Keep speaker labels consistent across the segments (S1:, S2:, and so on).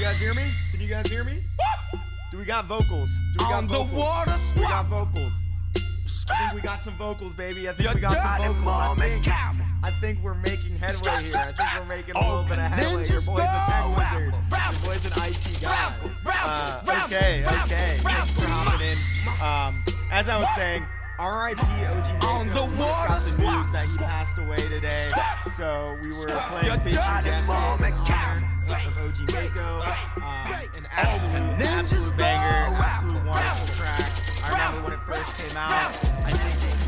S1: guys hear me? Can you guys hear me? Do we got vocals? Do we got vocals? We got vocals. I think we got some vocals, baby. I think we got some vocals. I think we're making headway here. I think we're making a little bit of headway. Your boy's a tech wizard. Your boy's an IT guy. Okay. Thanks for hopping in. As I was saying, R.I.P. OG Mako. We just got the news that he passed away today. So we were playing Bitchy Yesterday of OG Mako. An absolute banger, absolute wonderful track. I remember when it first came out. I think it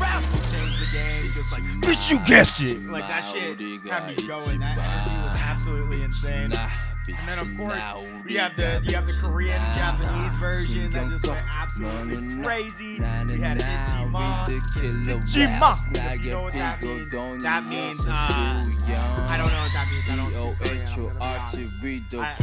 S1: changed the game. Just like,
S2: Bitch, you guessed it.
S1: like that shit had me going. That energy was absolutely insane. And then of course you have the Korean Japanese version that just went absolutely crazy. We had Ichima. Ichima. You know what that means? That means I don't know what that means. I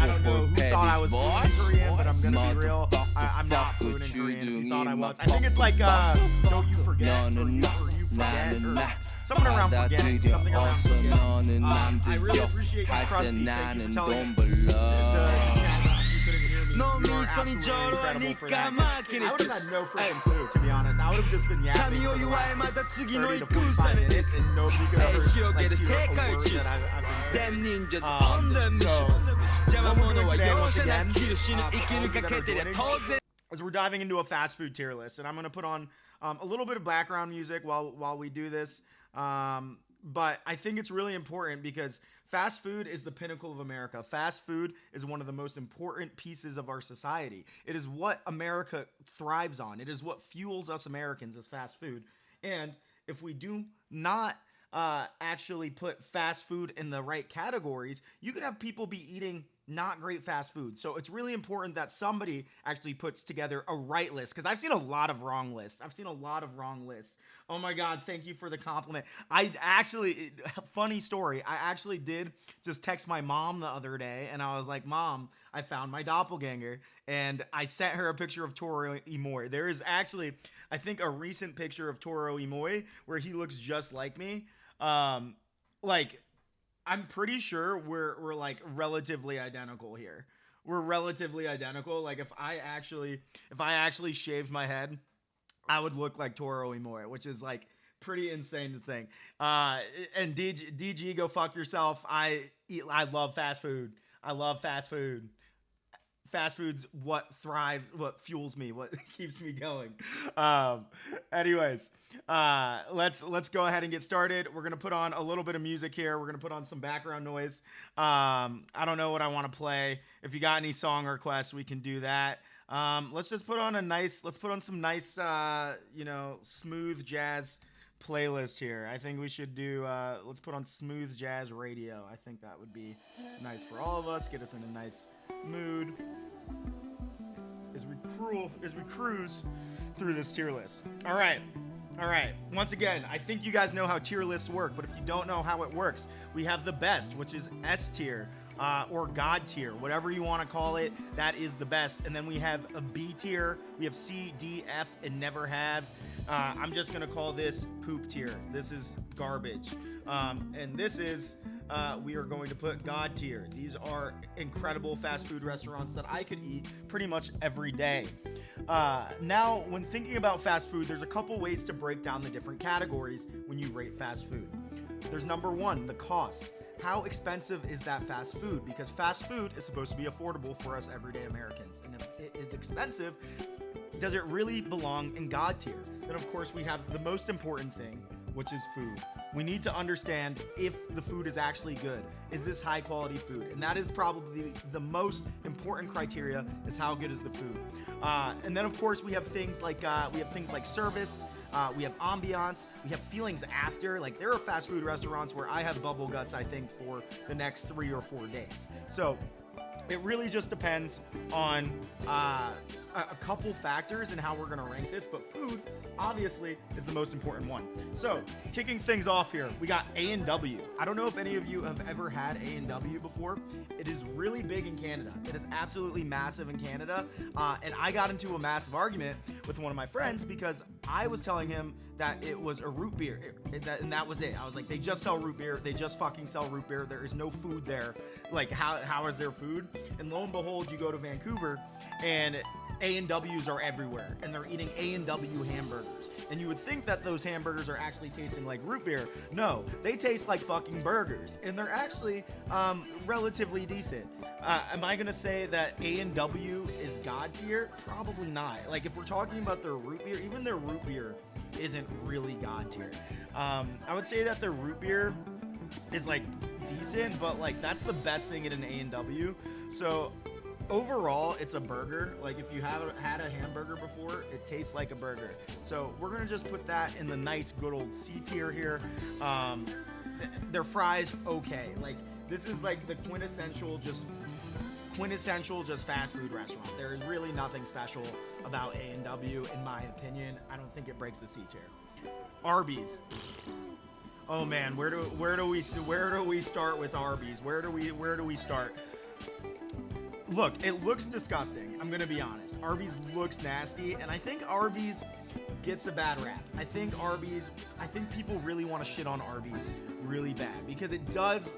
S1: don't know who thought I was fluent in Korean, but I'm gonna be real. I'm not fluent in Korean. If you thought I was, I think it's like don't you forget or you forget or something around forgetting. Something around forgetting. I really appreciate you, Krusty. Thank you for telling me. I would have had no freaking clue, to be honest. I would have just been yapping for the last 30 to 45 minutes and nobody could ever hear a word that I've been saying. So, what we're doing today, once again, is we're diving into a fast food tier list, and I'm going to put on a little bit of background music while we do this. But I think it's really important because fast food is the pinnacle of America. Fast food is one of the most important pieces of our society. It is what America thrives on. It is what fuels us Americans as fast food. And if we do not actually put fast food in the right categories, you could have people be eating not great fast food. So it's really important that somebody actually puts together a right list, because I've seen a lot of wrong lists. Oh my God, thank you for the compliment. Funny story, I actually did just text my mom the other day, and I was like, Mom, I found my doppelganger, and I sent her a picture of Toro Imoy. There is actually, I think, a recent picture of Toro Imoy where he looks just like me. I'm pretty sure we're like relatively identical here. We're relatively identical. Like if I actually shaved my head, I would look like Toro Imoy, which is like pretty insane to think. And DG, go fuck yourself. I love fast food. Fast food's what thrives, what fuels me, what keeps me going. Anyways, let's go ahead and get started. We're gonna put on a little bit of music here. We're gonna put on some background noise. I don't know what I want to play. If you got any song requests, we can do that. Let's put on some nice, smooth jazz playlist here. I think we should do, let's put on smooth jazz radio. I think that would be nice for all of us. Get us in a nice mood as we cruise through this tier list. All right. Once again, I think you guys know how tier lists work, but if you don't know how it works, we have the best, which is S tier, or God tier, whatever you want to call it. That is the best. And then we have a B tier. We have C, D, F, and never have. I'm just gonna call this poop tier. This is garbage. And this is. We are going to put God tier. These are incredible fast food restaurants that I could eat pretty much every day. Now, when thinking about fast food, there's a couple ways to break down the different categories when you rate fast food. There's number one, the cost. How expensive is that fast food? Because fast food is supposed to be affordable for us everyday Americans. And if it is expensive, does it really belong in God tier? Then, of course, we have the most important thing, which is food. We need to understand if the food is actually good. Is this high quality food? And that is probably the most important criteria, is how good is the food. And then of course we have things like service, we have ambiance, we have feelings after. Like there are fast food restaurants where I have bubble guts, I think, for the next 3 or 4 days. So it really just depends on a couple factors in how we're gonna rank this, but food obviously is the most important one. So kicking things off here, we got A&W. I don't know if any of you have ever had A&W before. It is really big in Canada. It is absolutely massive in Canada, and I got into a massive argument with one of my friends because I was telling him that it was a root beer, and that was it. I was like, they just sell root beer. They just fucking sell root beer. There is no food there. Like, how is there food? And lo and behold, you go to Vancouver, and A&Ws are everywhere, and they're eating A&W hamburgers. And you would think that those hamburgers are actually tasting like root beer. No, they taste like fucking burgers, and they're actually relatively decent. Am I gonna say that A&W is god tier? Probably not. Like, if we're talking about their root beer, even their root beer isn't really god tier. I would say that their root beer is like decent, but like that's the best thing in an A&W. So overall, it's a burger. Like, if you have had a hamburger before, it tastes like a burger. So we're gonna just put that in the nice good old C tier here. Their fries, okay. Like, this is like the quintessential just fast food restaurant. There is really nothing special about A&W, in my opinion. I don't think it breaks the C tier. Arby's. Oh man, where do we start with Arby's? Where do we start? Look, it looks disgusting. I'm gonna be honest. Arby's looks nasty, and I think Arby's gets a bad rap. I think people really want to shit on Arby's really bad because it does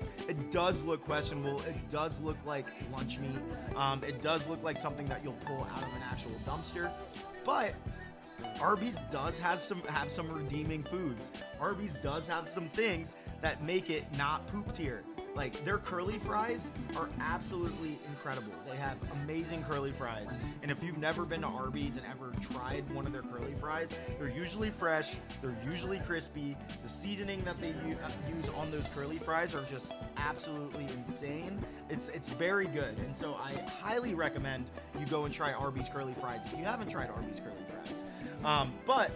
S1: look questionable. It does look like lunch meat. It does look like something that you'll pull out of an actual dumpster. But Arby's does have some redeeming foods. Arby's does have some things that make it not poop tier. Like, their curly fries are absolutely incredible. They have amazing curly fries. And if you've never been to Arby's and ever tried one of their curly fries, they're usually fresh, they're usually crispy. The seasoning that they use on those curly fries are just absolutely insane. It's very good. And so I highly recommend you go and try Arby's curly fries if you haven't tried Arby's curly fries. But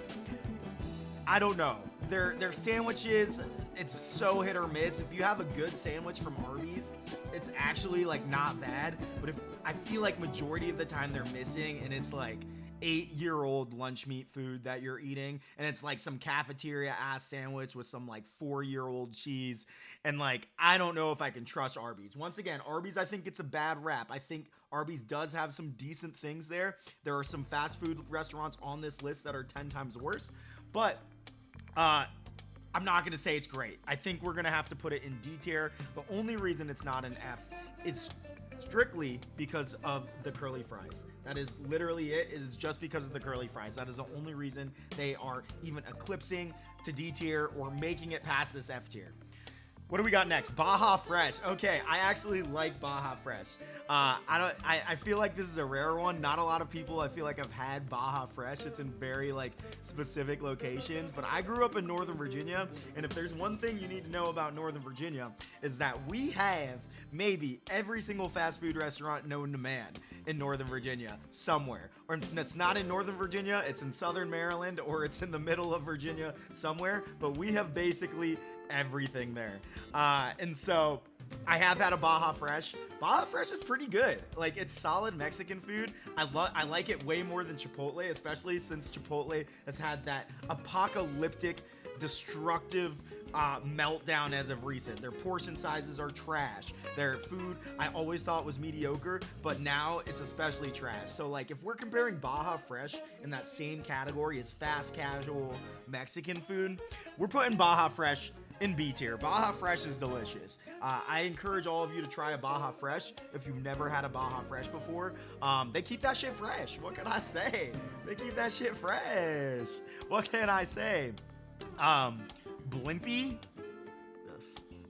S1: I don't know. Their sandwiches, it's so hit or miss. If you have a good sandwich from Arby's, it's actually like not bad. But I feel like majority of the time they're missing, and it's like 8-year-old lunch meat food that you're eating, and it's like some cafeteria ass sandwich with some like 4-year-old cheese. And like, I don't know if I can trust Arby's. Once again, Arby's, I think it's a bad rap. I think Arby's does have some decent things there. There are some fast food restaurants on this list that are 10 times worse, but I'm not going to say it's great. I think we're going to have to put it in D tier. The only reason it's not an F is strictly because of the curly fries. That is literally it. It is just because of the curly fries. That is the only reason they are even eclipsing to D tier or making it past this F tier. What do we got next? Baja Fresh. Okay, I actually like Baja Fresh. I feel like this is a rare one. Not a lot of people, I feel like, have had Baja Fresh. It's in very like specific locations. But I grew up in Northern Virginia, and if there's one thing you need to know about Northern Virginia, is that we have maybe every single fast food restaurant known to man in Northern Virginia somewhere. Or it's not in Northern Virginia, it's in Southern Maryland, or it's in the middle of Virginia somewhere. But we have basically everything there. And so I have had a Baja Fresh. Baja Fresh is pretty good. Like, it's solid Mexican food. I like it way more than Chipotle, especially since Chipotle has had that apocalyptic, destructive meltdown as of recent. Their portion sizes are trash. Their food, I always thought was mediocre, but now it's especially trash. So like, if we're comparing Baja Fresh in that same category as fast casual Mexican food, we're putting Baja Fresh in B tier. Baja Fresh is delicious. I encourage all of you to try a Baja Fresh if you've never had a Baja Fresh before. They keep that shit fresh. What can I say? They keep that shit fresh. What can I say? Blimpie?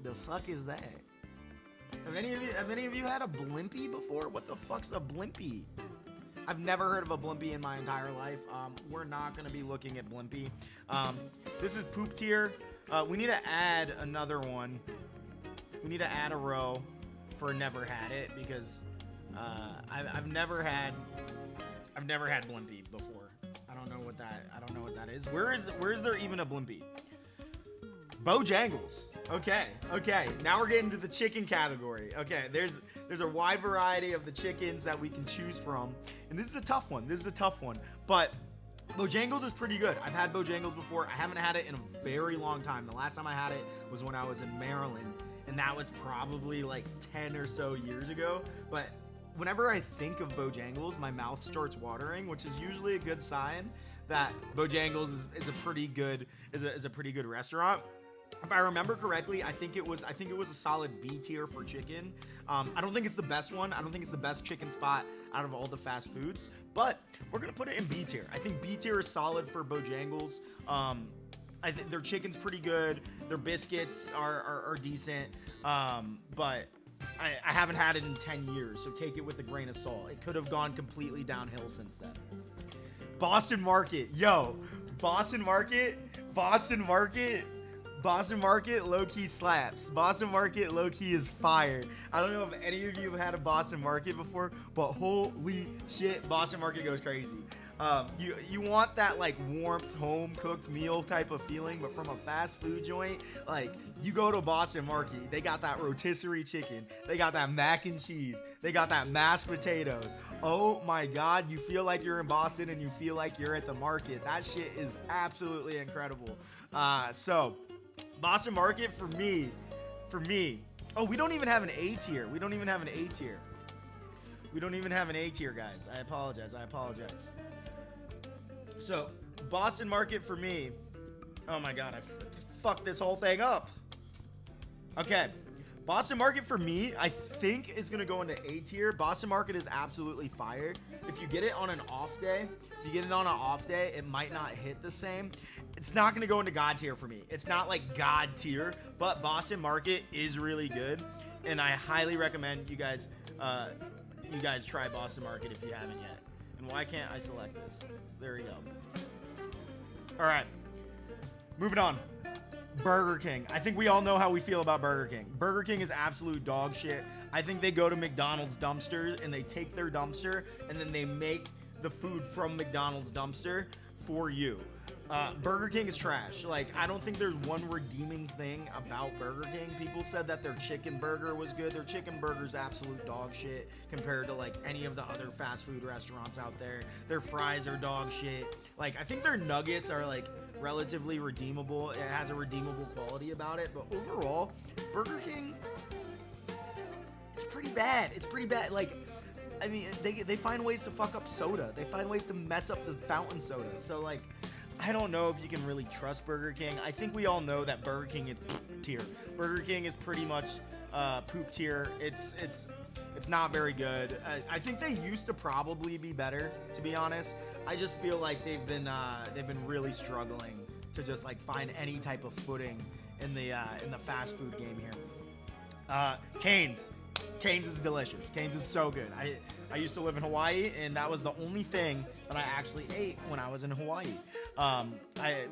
S1: The fuck is that? Have any of you had a Blimpie before? What the fuck's a Blimpie? I've never heard of a Blimpie in my entire life. We're not gonna be looking at Blimpie. This is poop tier. We need to add another one. We need to add a row for never had it, because I've never had Blimpie before. I don't know what that is. Where is there even a Blimpie? Bojangles. Okay. Now we're getting to the chicken category. Okay, there's a wide variety of the chickens that we can choose from, and this is a tough one. But Bojangles is pretty good. I've had Bojangles before. I haven't had it in a very long time. The last time I had it was when I was in Maryland, and that was probably like 10 or so years ago. But whenever I think of Bojangles, my mouth starts watering, which is usually a good sign that Bojangles is a pretty good restaurant. If I remember correctly, I think it was a solid B tier for chicken. I don't think it's the best one. I don't think it's the best chicken spot out of all the fast foods, but we're gonna put it in B tier. I think B tier is solid for Bojangles. I think their chicken's pretty good. Their biscuits are decent, but I haven't had it in 10 years, so take it with a grain of salt. It could have gone completely downhill since then. Boston Market, yo, Boston Market, low-key slaps. Boston Market low-key is fire. I don't know if any of you have had a Boston Market before, but holy shit, Boston Market goes crazy. You want that like warmth, home cooked meal type of feeling, but from a fast food joint, like you go to Boston Market, they got that rotisserie chicken, they got that mac and cheese, they got that mashed potatoes. Oh my God, you feel like you're in Boston and you feel like you're at the market. That shit is absolutely incredible. So Boston Market for me. Oh, we don't even have an A tier. Guys. I apologize. So, Boston Market for me. Oh my God, I fucked this whole thing up. Okay. Boston Market for me, I think is gonna go into A tier. Boston Market is absolutely fire. If you get it on an off day, it might not hit the same. It's not gonna go into God tier for me. It's not like God tier, but Boston Market is really good, and I highly recommend you guys try Boston Market if you haven't yet. And why can't I select this? There we go. All right, moving on. Burger King. I think we all know how we feel about Burger King. Burger King is absolute dog shit. I think they go to McDonald's dumpsters and they take their dumpster and then they make the food from McDonald's dumpster for you. Burger King is trash. Like, I don't think there's one redeeming thing about Burger King. People said that their chicken burger was good. Their chicken burger's absolute dog shit compared to like any of the other fast food restaurants out there. Their fries are dog shit. Like, I think their nuggets are like relatively redeemable. It has a redeemable quality about it, but overall, Burger King, it's pretty bad. Like, I mean, they find ways to fuck up soda. They find ways to mess up the fountain soda. So like, I don't know if you can really trust Burger King. I think we all know that Burger King is tier. Burger King is pretty much poop tier. It's not very good. I think they used to probably be better, to be honest. I just feel like they've been really struggling to just like find any type of footing in the fast food game here. Cane's is delicious. Cane's is so good. I used to live in Hawaii, and that was the only thing that I actually ate when I was in Hawaii.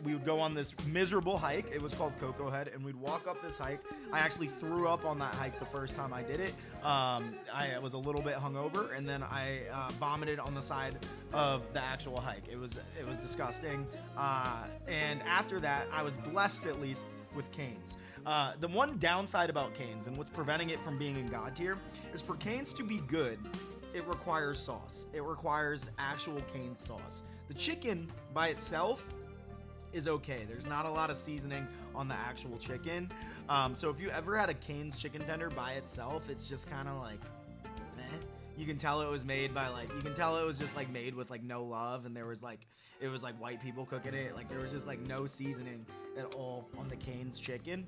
S1: We would go on this miserable hike. It was called Cocoa Head, and we'd walk up this hike. I actually threw up on that hike the first time I did it. I was a little bit hungover, and then I vomited on the side of the actual hike. It was disgusting. And after that, I was blessed at least with Cane's. The one downside about Cane's and what's preventing it from being in God tier is for Cane's to be good, it requires sauce. It requires actual Cane's sauce. The chicken by itself is okay. There's not a lot of seasoning on the actual chicken. So if you ever had a Cane's chicken tender by itself, it's just kind of like, eh. You can tell it was made by just like made with like no love, and it was like white people cooking it. Like there was just like no seasoning at all on the Cane's chicken.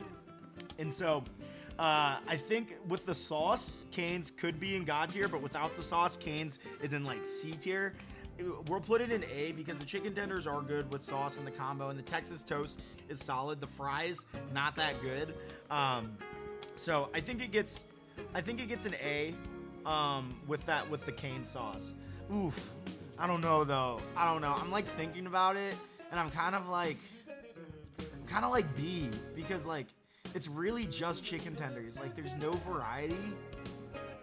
S1: And so I think with the sauce, Cane's could be in God tier, but without the sauce, Cane's is in like C tier. We'll put it in A because the chicken tenders are good with sauce in the combo, and the Texas toast is solid. The fries, not that good. So I think it gets an A with the Cane's sauce. Oof. I don't know though. I'm like thinking about it, and I'm kind of like B, because like it's really just chicken tenders. Like there's no variety.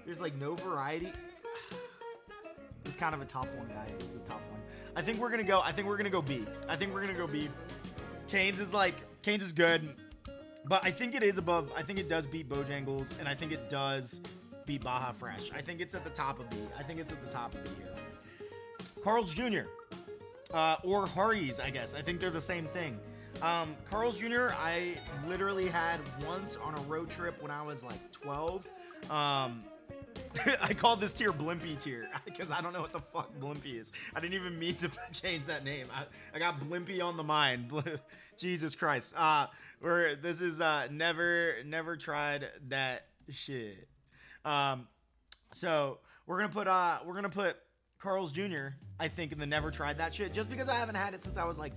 S1: There's like no variety. It's kind of a tough one, guys. It's a tough one. I think we're gonna go B. Cane's is good. But I think it is above. I think it does beat Bojangles, and I think it does beat Baja Fresh. I think it's at the top of B. I think it's at the top of B here. Carl's Jr. Or Hardee's, I guess. I think they're the same thing. Carl's Jr. I literally had once on a road trip when I was like 12. I called this tier Blimpy tier because I don't know what the fuck Blimpy is. I didn't even mean to change that name. I got Blimpy on the mind. Jesus Christ. Where this is never tried that shit. So we're gonna put Carl's Jr. I think in the never tried that shit just because I haven't had it since I was like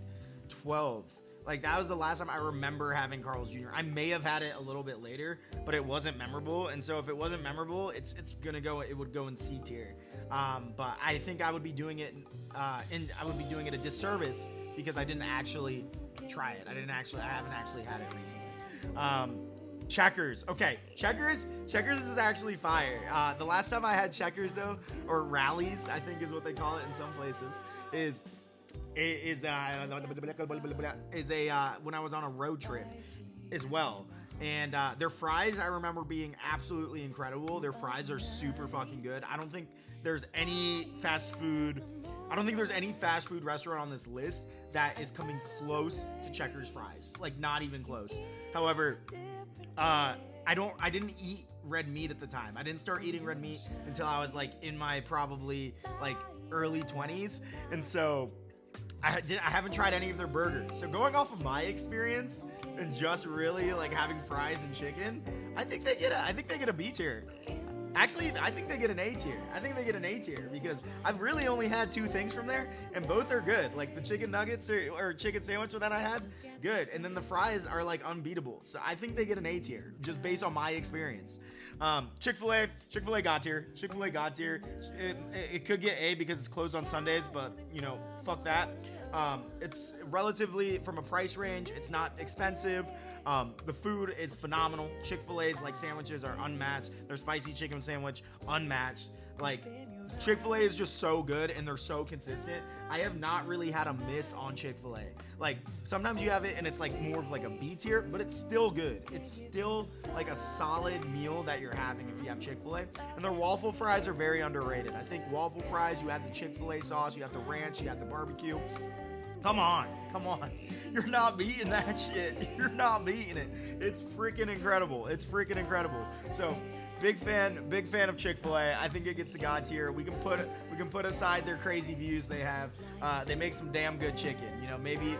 S1: 12. Like, that was the last time I remember having Carl's Jr. I may have had it a little bit later, but it wasn't memorable. And so if it wasn't memorable, it would go in C tier. But I think I would be doing it, and I would be doing it a disservice because I didn't actually try it. I haven't actually had it recently. Checkers. Okay, Checkers is actually fire. The last time I had Checkers though, or Rallies, I think is what they call it in some places, is when I was on a road trip as well. And their fries, I remember being absolutely incredible. Their fries are super fucking good. I don't think there's any fast food restaurant on this list that is coming close to Checkers fries. Like, not even close. However, I didn't eat red meat at the time. I didn't start eating red meat until I was like in my probably like early 20s. And so I haven't tried any of their burgers. So going off of my experience and just really like having fries and chicken, I think they get a B tier. Actually, I think they get an A tier. Because I've really only had 2 things from there, and both are good. Like the chicken nuggets or chicken sandwich that I had, good. And then the fries are like unbeatable. So I think they get an A tier just based on my experience. Chick-fil-A God tier. It could get A because it's closed on Sundays, but you know, fuck that. It's relatively, from a price range, it's not expensive. The food is phenomenal. Chick-fil-A's like sandwiches are unmatched. Their spicy chicken sandwich, unmatched. Like, Chick-fil-A is just so good and they're so consistent. I have not really had a miss on Chick-fil-A. Like, sometimes you have it and it's like more of like a B tier, but it's still good. It's still like a solid meal that you're having if you have Chick-fil-A. And their waffle fries are very underrated. I think waffle fries, you have the Chick-fil-A sauce, you have the ranch, you have the barbecue. Come on. You're not beating that shit. You're not beating it. It's freaking incredible. So, big fan of Chick-fil-A. I think it gets the God tier. We can put aside their crazy views they have. They make some damn good chicken. You know, maybe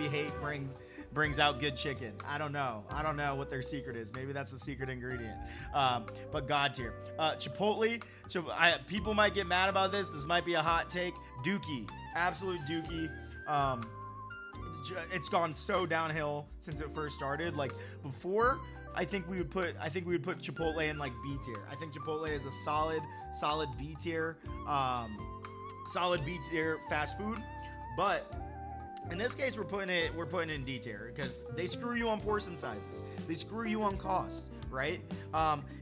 S1: hate brings out good chicken. I don't know what their secret is. Maybe that's a secret ingredient. But God tier. Chipotle. People might get mad about this. This might be a hot take. Dookie. Absolute Dookie. It's gone so downhill since it first started. Like, before, I think we would put Chipotle in like B tier. I think Chipotle is a solid B tier, fast food. But in this case, we're putting it in D tier because they screw you on portion sizes. They screw you on cost, right?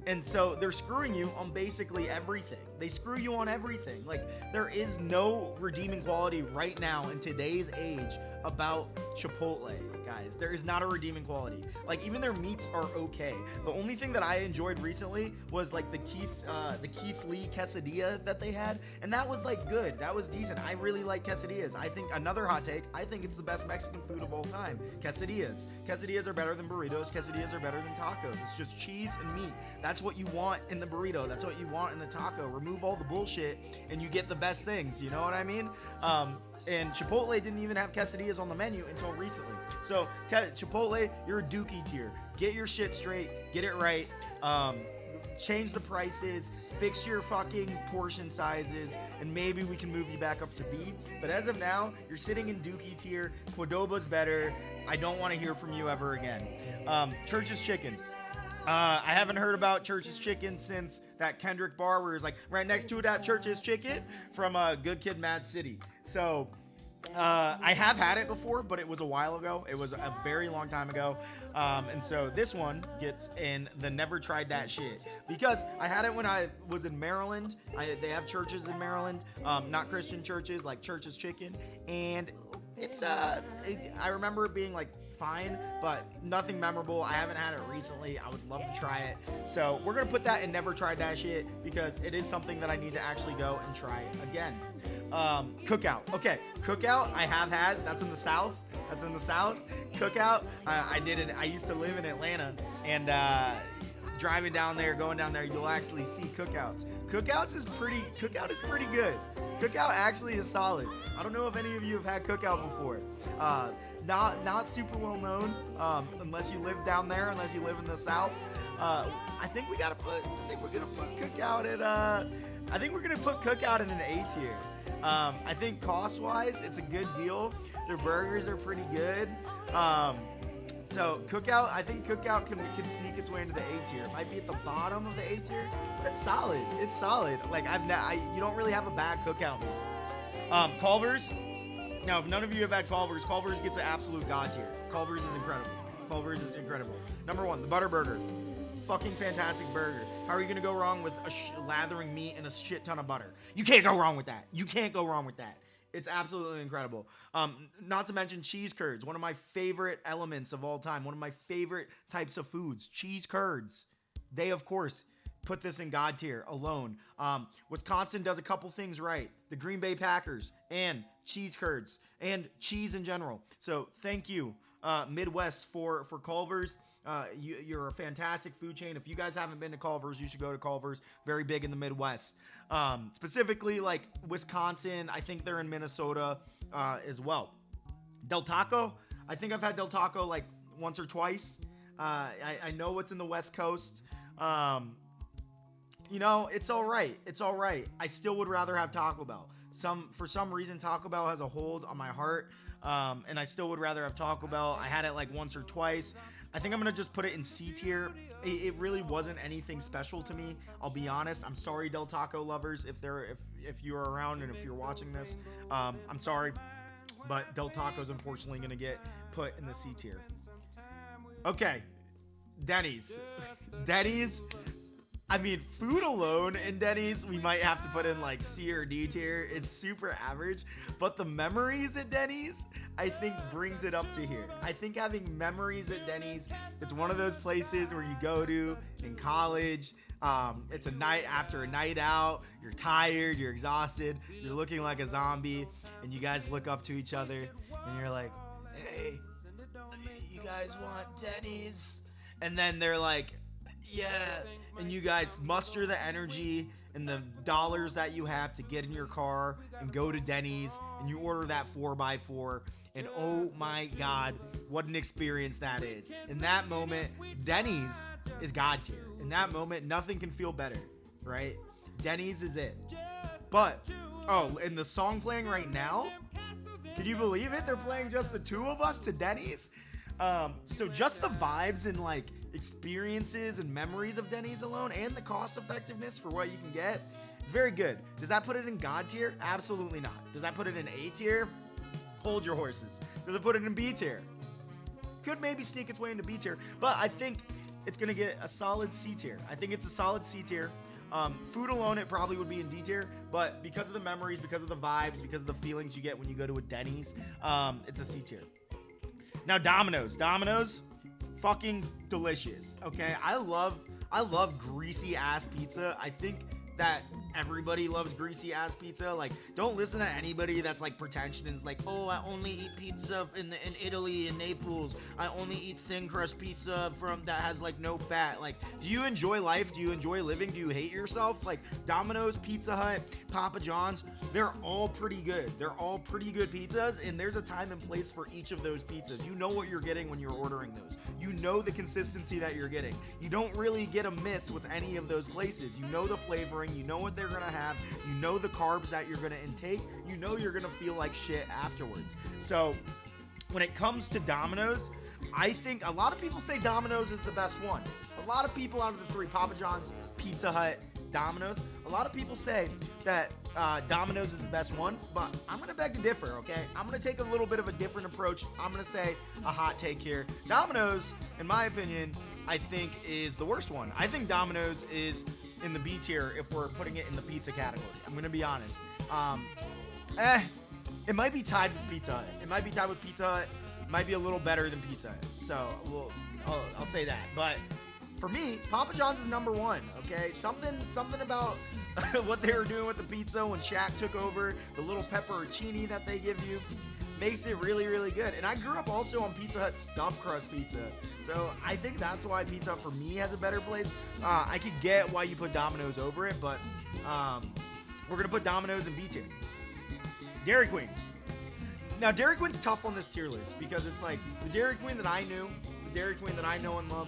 S1: And so they're screwing you on basically everything. They screw you on everything. Like, there is no redeeming quality right now in today's age about Chipotle, guys. There is not a redeeming quality. Like, even their meats are okay. The only thing that I enjoyed recently was like the Keith Lee quesadilla that they had, and that was like good. That was decent. I really like quesadillas. I think, another hot take, I think it's the best Mexican food of all time. Quesadillas are better than burritos. Quesadillas are better than tacos. It's just cheese and meat. That's what you want in the burrito. That's what you want in the taco. Remove all the bullshit and you get the best things. You know what I mean? And Chipotle didn't even have quesadillas on the menu until recently. So Chipotle, you're a Dookie tier. Get your shit straight. Get it right. Change the prices. Fix your fucking portion sizes. And maybe we can move you back up to B. But as of now, you're sitting in Dookie tier. Qdoba's better. I don't want to hear from you ever again. Church's Chicken. I haven't heard about Church's Chicken since that Kendrick bar where it's like right next to that Church's Chicken from Good Kid, Mad City. So I have had it before, but it was a while ago. It was a very long time ago. And so this one gets in the never tried that shit because I had it when I was in Maryland. They have churches in Maryland, not Christian churches, like Church's Chicken. And it's I remember it being like fine, but nothing memorable. I haven't had it recently. I would love to try it. So we're going to put that in never tried that shit because it is something that I need to actually go and try again. Cookout. Okay, Cookout I have had. That's in the South. Cookout. I did it. I used to live in Atlanta, and driving down there, going down there, you'll actually see Cookouts. Cookout is pretty good. Cookout actually is solid. I don't know if any of you have had Cookout before. Not super well known, unless you live down there, unless you live in the South. I think we're gonna put Cookout in an A tier. I think cost-wise, it's a good deal. Their burgers are pretty good. So Cookout, I think Cookout can sneak its way into the A tier. It might be at the bottom of the A tier, but it's solid. It's solid. Like you don't really have a bad Cookout meal. Culver's. Now, if none of you have had Culver's, Culver's gets an absolute god tier. Culver's is incredible. Number one, the Butter Burger. Fucking fantastic burger. How are you gonna go wrong with lathering meat in a shit ton of butter? You can't go wrong with that. It's absolutely incredible. Not to mention cheese curds, one of my favorite elements of all time. One of my favorite types of foods, cheese curds. They, of course, put this in God tier alone. Wisconsin does a couple things right. The Green Bay Packers and cheese curds and cheese in general. So thank you, Midwest, for Culver's. You're a fantastic food chain. If you guys haven't been to Culver's, you should go to Culver's. Very big in the Midwest. Specifically like Wisconsin. I think they're in Minnesota as well. Del Taco. I think I've had Del Taco like once or twice. I know it's in the West Coast. It's all right. I still would rather have Taco Bell. For some reason, Taco Bell has a hold on my heart. And I still would rather have Taco Bell. I had it like once or twice. I think I'm going to just put it in C tier. It really wasn't anything special to me. I'll be honest. I'm sorry, Del Taco lovers, if you're around and if you're watching this. I'm sorry, but Del Taco's unfortunately going to get put in the C tier. Okay, Denny's. I mean, food alone in Denny's, we might have to put in like C or D tier. It's super average, but the memories at Denny's, I think brings it up to here. I think having memories at Denny's, it's one of those places where you go to in college. It's a night after a night out. You're tired, you're exhausted, you're looking like a zombie, and you guys look up to each other and you're like, hey, you guys want Denny's? And then they're like, yeah, and you guys muster the energy and the dollars that you have to get in your car and go to Denny's, and you order that 4x4, and oh my God, what an experience that is. In that moment, Denny's is God tier. In that moment, nothing can feel better, right? Denny's is it. But, and the song playing right now, can you believe it? They're playing Just the Two of Us to Denny's. So just the vibes and like experiences and memories of Denny's alone, and the cost effectiveness for what you can get, is very good. Does that put it in God tier? Absolutely not. Does that put it in A tier? Hold your horses. Does it put it in B tier? Could maybe sneak its way into B tier, but I think it's gonna get a solid C tier. I think it's a solid C tier. Food alone, it probably would be in D tier, but because of the memories, because of the vibes, because of the feelings you get when you go to a Denny's, it's a C tier. Now Domino's, fucking delicious. Okay, I love greasy ass pizza. I think that everybody loves greasy ass pizza. Like, don't listen to anybody that's like pretentious and is like, oh, I only eat pizza in Italy, in Naples. I only eat thin crust pizza that has like no fat. Like, do you enjoy life? Do you enjoy living? Do you hate yourself? Like, Domino's, Pizza Hut, Papa John's, they're all pretty good. They're all pretty good pizzas, and there's a time and place for each of those pizzas. You know what you're getting when you're ordering those. You know the consistency that you're getting. You don't really get a miss with any of those places. You know the flavoring. You know what they're gonna have. You know the carbs that you're gonna intake. You know you're gonna feel like shit afterwards. So when it comes to Domino's, I think a lot of people say Domino's is the best one. A lot of people out of the three, Papa John's, Pizza Hut, Domino's, a lot of people say that Domino's is the best one, but I'm gonna beg to differ, okay? I'm gonna take a little bit of a different approach. I'm gonna say a hot take here. Domino's, in my opinion, I think is the worst one. I think Domino's is in the B tier if we're putting it in the pizza category. I'm gonna be honest. It might be tied with Pizza Hut. It might be tied with Pizza Hut. might be a little better than Pizza Hut. So I'll say that. But for me, Papa John's is number one. Okay, something about what they were doing with the pizza when Shaq took over, the little pepperoncini that they give you, makes it really, really good. And I grew up also on Pizza Hut stuffed crust pizza, so I think that's why Pizza Hut for me has a better place. I could get why you put Domino's over it, but we're gonna put Domino's in B tier. Dairy Queen. Now Dairy Queen's tough on this tier list because it's like the Dairy Queen that I knew, the Dairy Queen that I know and love,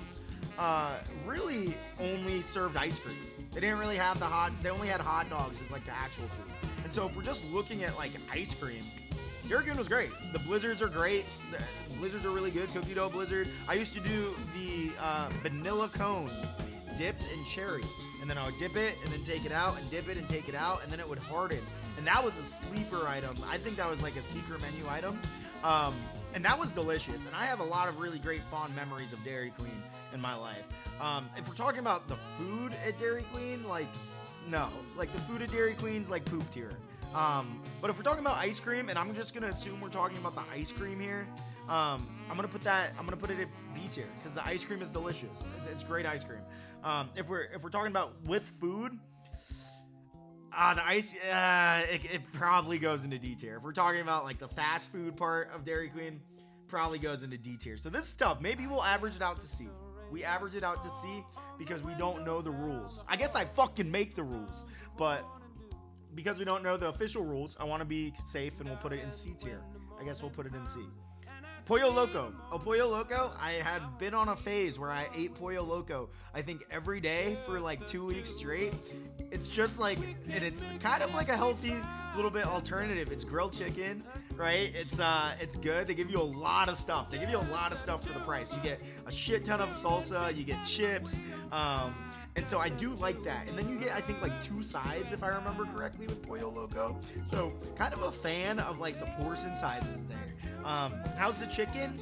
S1: really only served ice cream. They didn't really have they only had hot dogs as like the actual food. And so if we're just looking at like ice cream, Dairy Queen was great. The blizzards are great. The blizzards are really good. Cookie dough blizzard. I used to do the vanilla cone dipped in cherry. And then I would dip it and then take it out and dip it and take it out. And then it would harden. And that was a sleeper item. I think that was like a secret menu item. And that was delicious. And I have a lot of really great fond memories of Dairy Queen in my life. If we're talking about the food at Dairy Queen, like, no. Like, the food at Dairy Queen's like poop tier. But if we're talking about ice cream, and I'm just gonna assume we're talking about the ice cream here, I'm gonna put it at B tier because the ice cream is delicious. It's great ice cream. If we're talking about with food, the ice, it probably goes into D tier. If we're talking about like the fast food part of Dairy Queen, probably goes into D tier. So this is tough. Maybe we'll average it out to C. We average it out to C because we don't know the rules. I guess I fucking make the rules, but because we don't know the official rules, I want to be safe and we'll put it in C tier. I guess we'll put it in C. Pollo Loco. El Pollo Loco, I had been on a phase where I ate Pollo Loco, I think every day for like 2 weeks straight. It's just like, and it's kind of like a healthy little bit alternative. It's grilled chicken, right? It's good. They give you a lot of stuff. They give you a lot of stuff for the price. You get a shit ton of salsa, you get chips, and so I do like that. And then you get, I think, like 2 sides, if I remember correctly, with Pollo Loco. So kind of a fan of like the portion sizes there. How's the chicken?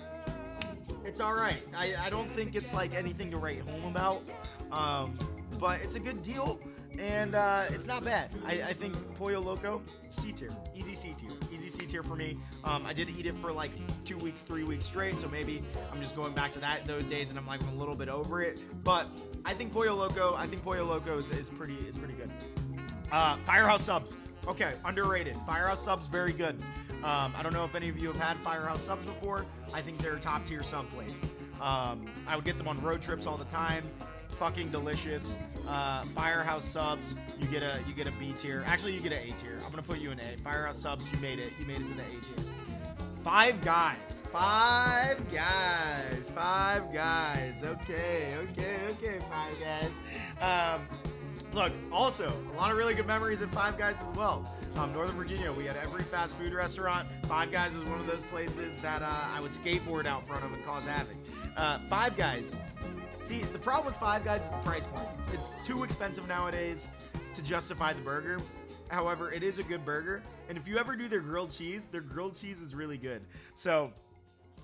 S1: It's all right. I don't think it's like anything to write home about, but it's a good deal. And it's not bad. I think Pollo Loco, C tier. Easy C tier. Easy C tier for me. I did eat it for like 2 weeks, 3 weeks straight, so maybe I'm just going back to that those days and I'm like a little bit over it. But I think Pollo Loco is pretty good. Firehouse Subs. Okay, underrated. Firehouse Subs, very good. I don't know if any of you have had Firehouse Subs before. I think they're a top tier sub place. I would get them on road trips all the time. Fucking delicious. Firehouse Subs, you get a B tier. Actually, you get an A tier. I'm gonna put you in A. Firehouse Subs, you made it to the A tier. Five Guys. Okay, Five Guys. Look, also, a lot of really good memories at Five Guys as well. Northern Virginia, we had every fast food restaurant. Five Guys was one of those places that I would skateboard out front of and cause havoc. Five Guys. See, the problem with Five Guys is the price point. It's too expensive nowadays to justify the burger. However, it is a good burger. And if you ever do their grilled cheese is really good. So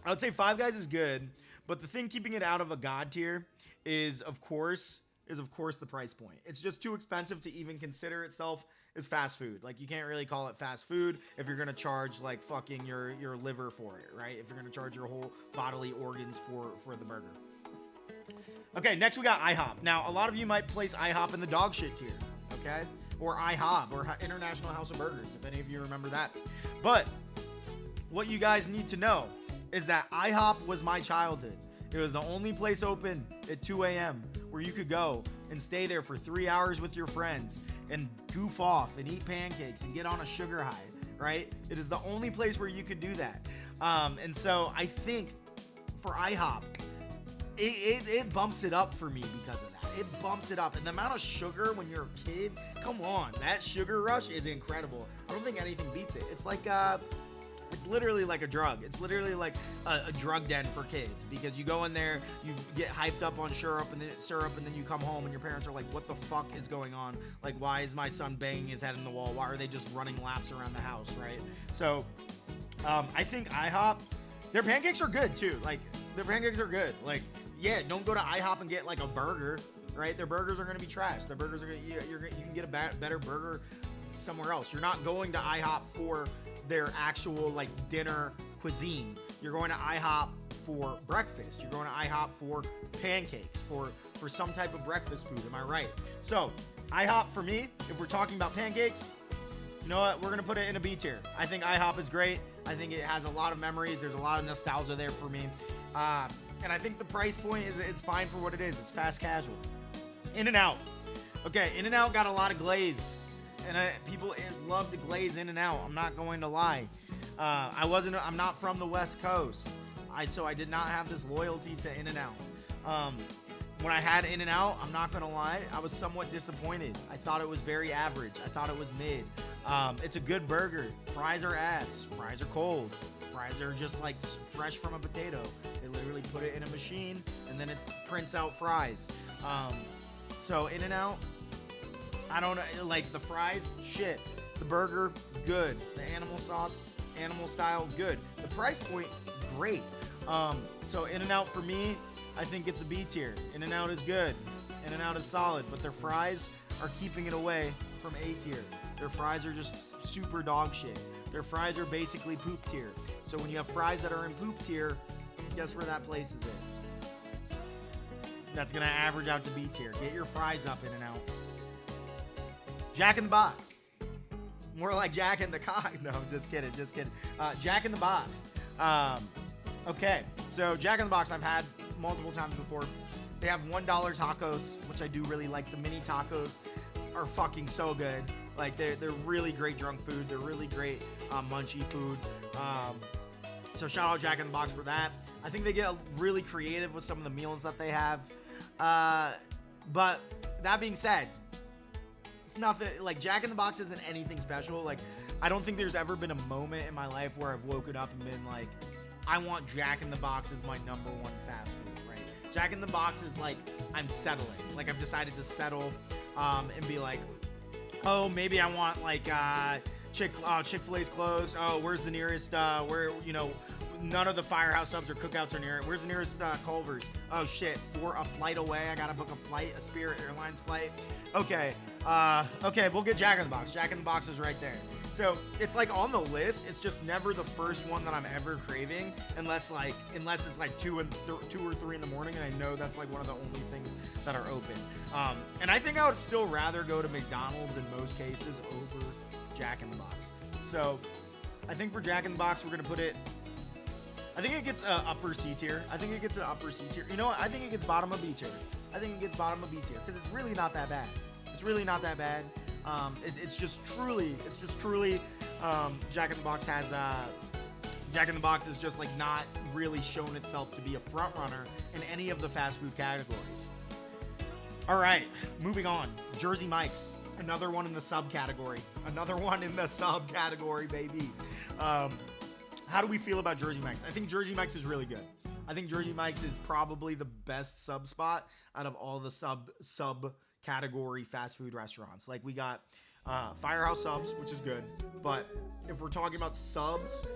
S1: I would say Five Guys is good, but the thing keeping it out of a God tier is of course the price point. It's just too expensive to even consider itself as fast food. Like, you can't really call it fast food if you're gonna charge like fucking your liver for it, right? If you're gonna charge your whole bodily organs for the burger. Okay, next we got IHOP. Now, a lot of you might place IHOP in the dog shit tier, okay? Or IHOB, or International House of Burgers, if any of you remember that. But what you guys need to know is that IHOP was my childhood. It was the only place open at 2 a.m. where you could go and stay there for 3 hours with your friends and goof off and eat pancakes and get on a sugar high, right? It is the only place where you could do that. And so I think for IHOP, it bumps it up for me because of that. It bumps it up. And the amount of sugar when you're a kid, come on, that sugar rush is incredible. I don't think anything beats it. It's like, it's literally like a drug. It's literally like a drug den for kids, because you go in there, you get hyped up on syrup, and then you come home and your parents are like, what the fuck is going on? Like, why is my son banging his head in the wall? Why are they just running laps around the house, right? So I think IHOP, their pancakes are good too. Like, their pancakes are good. Like, yeah, don't go to IHOP and get like a burger, right? Their burgers are going to be trash. Their burgers are going to, you can get a better burger somewhere else. You're not going to IHOP for their actual like dinner cuisine. You're going to IHOP for breakfast. You're going to IHOP for pancakes, for some type of breakfast food. Am I right? So IHOP for me, if we're talking about pancakes, you know what? We're going to put it in a B tier. I think IHOP is great. I think it has a lot of memories. There's a lot of nostalgia there for me. And I think the price point is fine for what it is. It's fast casual. In-N-Out. Okay, In-N-Out got a lot of glaze. And people love to glaze In-N-Out. I'm not going to lie. I'm not from the West Coast. So I did not have this loyalty to In-N-Out. When I had In-N-Out, I'm not going to lie, I was somewhat disappointed. I thought it was very average. I thought it was mid. It's a good burger. Fries are ass. Fries are cold. Fries are just like fresh from a potato. They literally put it in a machine and then it prints out fries. So In-N-Out, I don't know, like the fries, shit. The burger, good. The animal sauce, animal style, good. The price point, great. So In-N-Out for me, I think it's a B tier. In-N-Out is good. In-N-Out is solid, but their fries are keeping it away from A tier. Their fries are just super dog shit. Their fries are basically poop tier. So when you have fries that are in poop tier, guess where that place is in? That's gonna average out to B tier. Get your fries up, In-N-Out. Jack in the Box. More like Jack in the Cock. No, just kidding. Jack in the Box. Okay, so Jack in the Box I've had multiple times before. They have $1 tacos, which I do really like. The mini tacos are fucking so good. Like they're really great drunk food. They're really great munchy food. So shout out Jack in the Box for that. I think they get really creative with some of the meals that they have. But that being said, it's nothing like Jack in the Box isn't anything special. Like I don't think there's ever been a moment in my life where I've woken up and been like, I want Jack in the Box as my number one fast food, right? Jack in the Box is like, I'm settling. Like I've decided to settle and be like, oh, maybe I want like Chick-fil-A's closed. Oh, where's the nearest, none of the Firehouse Subs or Cookouts are near it. Where's the nearest Culver's? Oh shit, for a flight away, I gotta book a flight, a Spirit Airlines flight. Okay, we'll get Jack in the Box. Jack in the Box is right there. So it's like on the list. It's just never the first one that I'm ever craving, unless it's like 2 or 3 in the morning, and I know that's like one of the only things that are open. And I think I would still rather go to McDonald's in most cases over Jack in the Box. So I think for Jack in the Box, we're gonna put it. I think it gets upper C tier. You know what? I think it gets bottom of B tier. Because it's really not that bad. It's just truly Jack in the Box has Jack in the Box is just like not really shown itself to be a front runner in any of the fast food categories. All right, moving on. Jersey Mike's, another one in the subcategory, baby. How do we feel about Jersey Mike's? I think Jersey Mike's is really good. I think Jersey Mike's is probably the best sub spot out of all the sub category fast food restaurants. Like we got Firehouse Subs, which is good, but if we're talking about subs,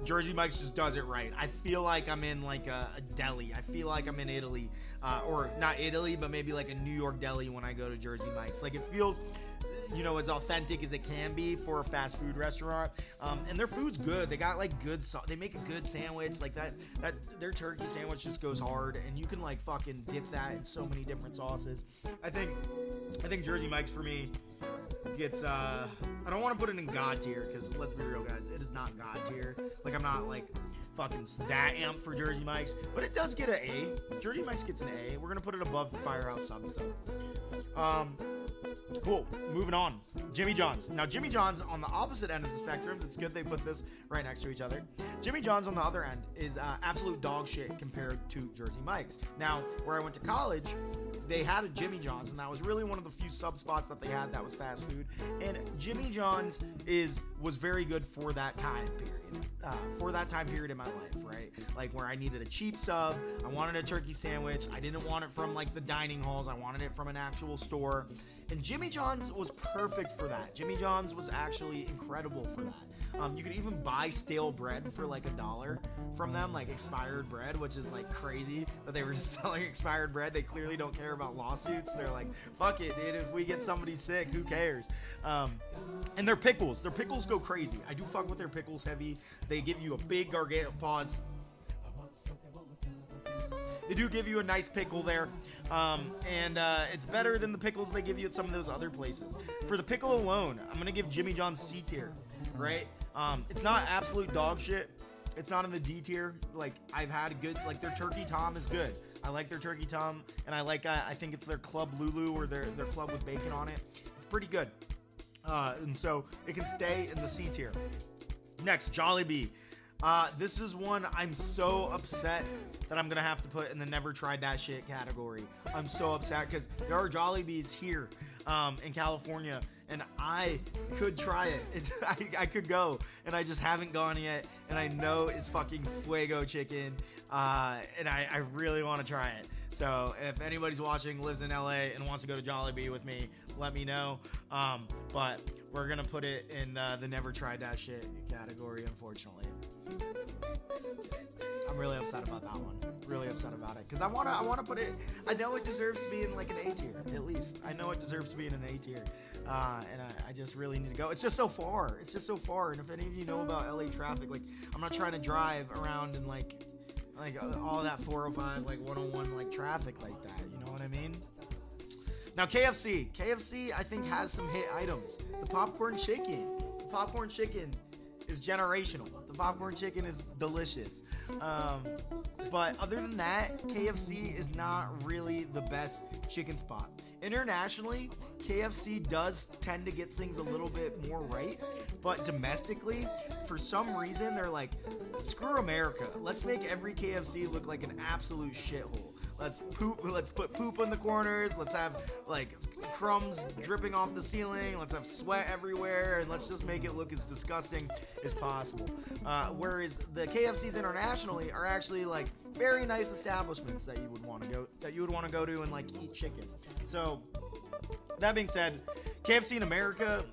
S1: Jersey Mike's just does it right. I feel like I'm in like a deli. I feel like I'm in Italy, or not Italy, but maybe like a New York deli when I go to Jersey Mike's. Like it feels, as authentic as it can be for a fast food restaurant. And their food's good. They got like good they make a good sandwich. Like that their turkey sandwich just goes hard, and you can like fucking dip that in so many different sauces. I think Jersey Mike's for me gets I don't want to put it in God tier, because let's be real, guys, it is not God tier. Like I'm not like fucking that amped for Jersey Mike's, but it does get an A. Jersey Mike's gets an A. We're gonna put it above Firehouse Subs though. Cool. Moving on. Jimmy John's. Now, Jimmy John's on the opposite end of the spectrum. It's good they put this right next to each other. Jimmy John's on the other end is absolute dog shit compared to Jersey Mike's. Now, where I went to college, they had a Jimmy John's, and that was really one of the few sub spots that they had that was fast food. And Jimmy John's was very good for that time period in my life, right? Like where I needed a cheap sub, I wanted a turkey sandwich, I didn't want it from like the dining halls, I wanted it from an actual store. And Jimmy John's was perfect for that. Jimmy John's was actually incredible for that. You could even buy stale bread for like $1 from them, like expired bread, which is like crazy that they were just selling expired bread. They clearly don't care about lawsuits. They're like, fuck it, dude. If we get somebody sick, who cares? And their pickles go crazy. I do fuck with their pickles heavy. They give you a big gargantuan pause. They do give you a nice pickle there, and it's better than the pickles they give you at some of those other places. For the pickle alone, I'm gonna give Jimmy John's C tier, right? It's not absolute dog shit. It's not in the D tier. Like, I've had good, like, their turkey tom is good. I like their turkey tom, and I think it's their Club Lulu or their club with bacon on it. It's pretty good, and so it can stay in the C tier. Next, Jollibee. This is one I'm so upset that I'm gonna have to put in the never tried that shit category. I'm so upset because there are Jollibees here in California, and I could try it. I could go, and I just haven't gone yet, and I know it's fucking Fuego chicken, and I really want to try it. So if anybody's watching, lives in LA, and wants to go to Jollibee with me, let me know. But we're gonna put it in the never tried that shit category, unfortunately. I'm really upset about that one. Really upset about it because I wanna put it. I know it deserves to be in like an A tier at least. I know it deserves to be in an A tier, and I just really need to go. It's just so far. It's just so far. And if any of you know about LA traffic, like I'm not trying to drive around in like all that 405 like 101 like traffic like that. You know what I mean? Now KFC I think has some hit items. The popcorn chicken. The popcorn chicken is generational. The popcorn chicken is delicious. But other than that, KFC is not really the best chicken spot. Internationally, KFC does tend to get things a little bit more right, but domestically, for some reason, they're like, screw America. Let's make every KFC look like an absolute shithole. Let's put poop in the corners. Let's have like crumbs dripping off the ceiling. Let's have sweat everywhere, and let's just make it look as disgusting as possible. Whereas the KFCs internationally are actually like very nice establishments that you would want to go to and like eat chicken. So that being said, KFC in America,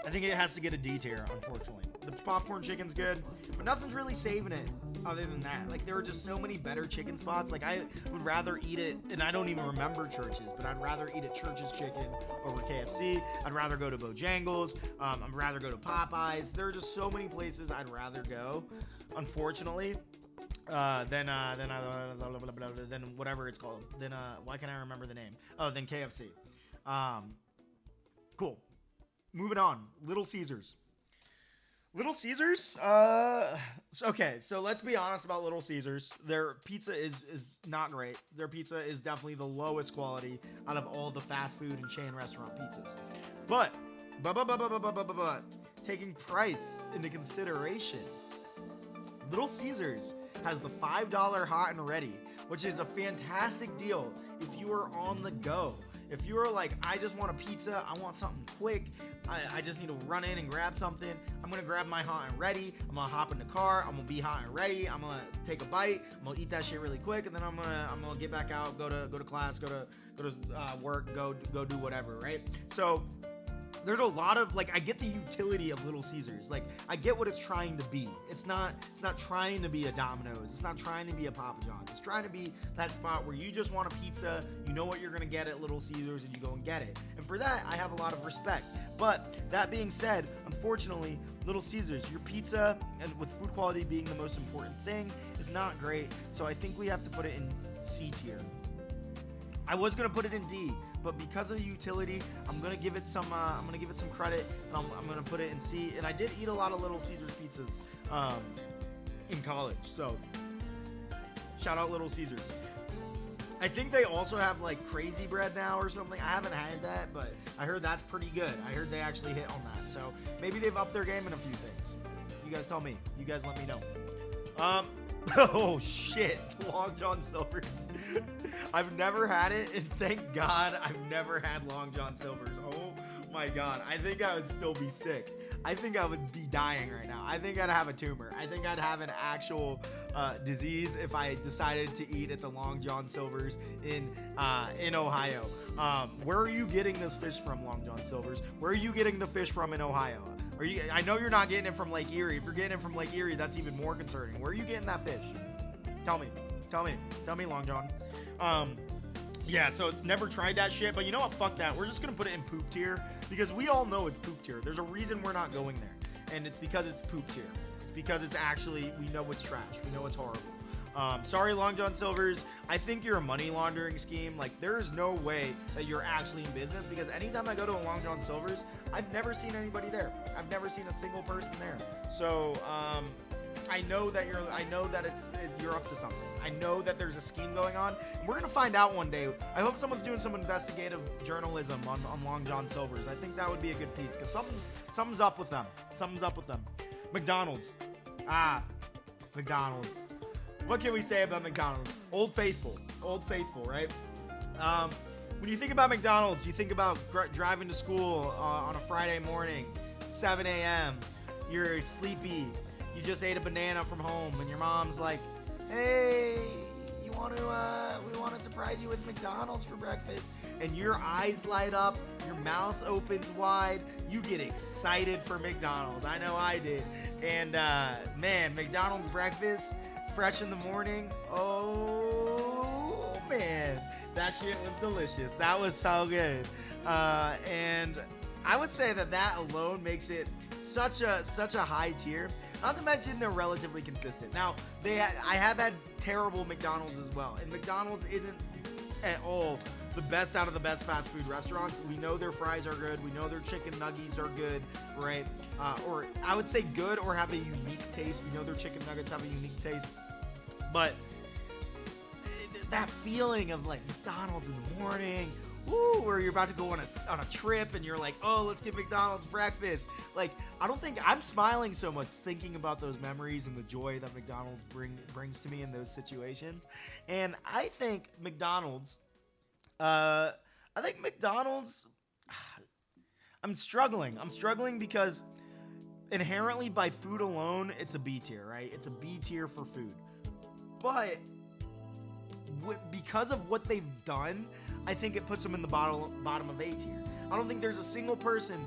S1: I think it has to get a D tier, unfortunately. The popcorn chicken's good, but nothing's really saving it other than that. Like, there are just so many better chicken spots. Like, I would rather eat it, and I don't even remember Church's, but I'd rather eat at Church's Chicken over KFC. I'd rather go to Bojangles. I'd rather go to Popeyes. There are just so many places I'd rather go, unfortunately, than whatever it's called. Then why can't I remember the name? Oh, then KFC. Cool. Moving on. Little Caesars. Little Caesars, okay, so let's be honest about Little Caesars. Their pizza is not great. Their pizza is definitely the lowest quality out of all the fast food and chain restaurant pizzas. But, taking price into consideration, Little Caesars has the $5 hot and ready, which is a fantastic deal if you are on the go. If you are like, I just want a pizza, I want something quick, I just need to run in and grab something, I'm gonna grab my hot and ready, I'm gonna hop in the car, I'm gonna be hot and ready, I'm gonna take a bite, I'm gonna eat that shit really quick, and then I'm gonna get back out, go to class, go to work, go do whatever, right? So there's a lot of, like, I get the utility of Little Caesars. Like, I get what it's trying to be. It's not trying to be a Domino's. It's not trying to be a Papa John's. It's trying to be that spot where you just want a pizza, you know what you're going to get at Little Caesars, and you go and get it. And for that, I have a lot of respect. But that being said, unfortunately, Little Caesars, your pizza, and with food quality being the most important thing, is not great. So I think we have to put it in C tier. I was gonna put it in D, but because of the utility, I'm gonna give it some credit, and I'm gonna put it in C. And I did eat a lot of Little Caesars pizzas in college, so shout out Little Caesars. I think they also have like Crazy Bread now or something. I haven't had that, but I heard that's pretty good. I heard they actually hit on that, so maybe they've upped their game in a few things. You guys tell me. You guys let me know. Oh shit, Long John Silver's. I've never had it, and thank God I've never had Long John Silver's. Oh my God, I think I would still be sick. I think I would be dying right now. I think I'd have a tumor. I think I'd have an actual disease if I decided to eat at the Long John Silver's in Ohio. Where are you getting this fish from, Long John Silver's? Where are you getting the fish from in Ohio? I know you're not getting it from Lake Erie. If you're getting it from Lake Erie, that's even more concerning. Where are you getting that fish? Tell me, Long John. Yeah, so it's never tried that shit, but you know what? Fuck that. We're just gonna put it in poop tier because we all know it's poop tier. There's a reason we're not going there, and it's because it's poop tier. It's because it's actually, we know it's trash. We know it's horrible. Sorry, Long John Silver's. I think you're a money laundering scheme. Like, there is no way that you're actually in business, because anytime I go to a Long John Silver's, I've never seen anybody there. I've never seen a single person there. So, I know that you're up to something. I know that there's a scheme going on. And we're gonna find out one day. I hope someone's doing some investigative journalism on Long John Silver's. I think that would be a good piece, because something's up with them. Something's up with them. McDonald's. McDonald's. What can we say about McDonald's? Old Faithful, right? When you think about McDonald's, you think about driving to school on a Friday morning, 7 a.m. You're sleepy. You just ate a banana from home, and your mom's like, "Hey, we want to surprise you with McDonald's for breakfast." And your eyes light up, your mouth opens wide, you get excited for McDonald's. I know I did. And man, McDonald's breakfast, fresh in the morning. Oh man, that shit was delicious. That was so good. And I would say that alone makes it such a high tier. Not to mention they're relatively consistent. Now, I have had terrible McDonald's as well, and McDonald's isn't at all the best out of the best fast food restaurants. We know their fries are good. We know their chicken nuggets are good, right? Or I would say good or have a unique taste. We know their chicken nuggets have a unique taste. But that feeling of like McDonald's in the morning, woo, where you're about to go on a trip and you're like, oh, let's get McDonald's breakfast. Like, I don't think I'm smiling so much thinking about those memories and the joy that McDonald's brings to me in those situations. And I think McDonald's, I'm struggling. I'm struggling because inherently by food alone, it's a B tier, right? It's a B tier for food. But because of what they've done, I think it puts them in the bottom of A tier. I don't think there's a single person